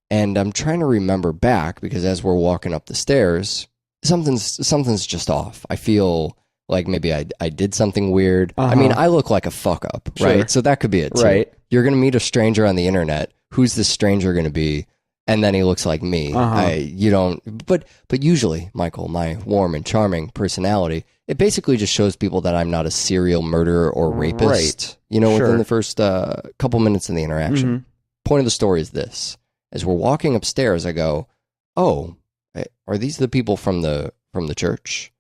And I'm trying to remember back, because as we're walking up the stairs, something's just off. I feel like maybe I did something weird. I mean, I look like a fuck up, right? So that could be it, too. Right. You're going to meet a stranger on the internet. Who's this stranger going to be? And then he looks like me. But usually, Michael, my warm and charming personality, it basically just shows people that I'm not a serial murderer or rapist, within the first couple minutes in the interaction. Point of the story is this. As we're walking upstairs, I go, oh, are these the people from the church?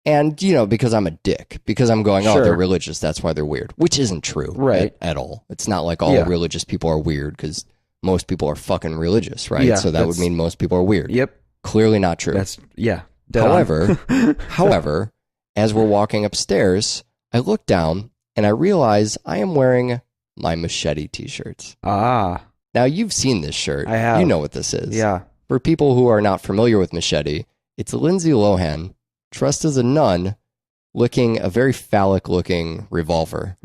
And, because I'm a dick, because I'm going, they're religious, that's why they're weird, which isn't true at all. It's not like all religious people are weird, because most people are fucking religious, right? So that would mean most people are weird. Yep. Clearly not true. However, as we're walking upstairs, I look down and I realize I am wearing my Machete t-shirts. Ah. Now, you've seen this shirt. I have. You know what this is. Yeah. For people who are not familiar with Machete, it's Lindsay Lohan dressed as a nun licking a very phallic-looking revolver.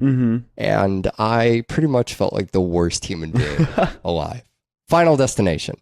And I pretty much felt like the worst human being alive. Final Destination.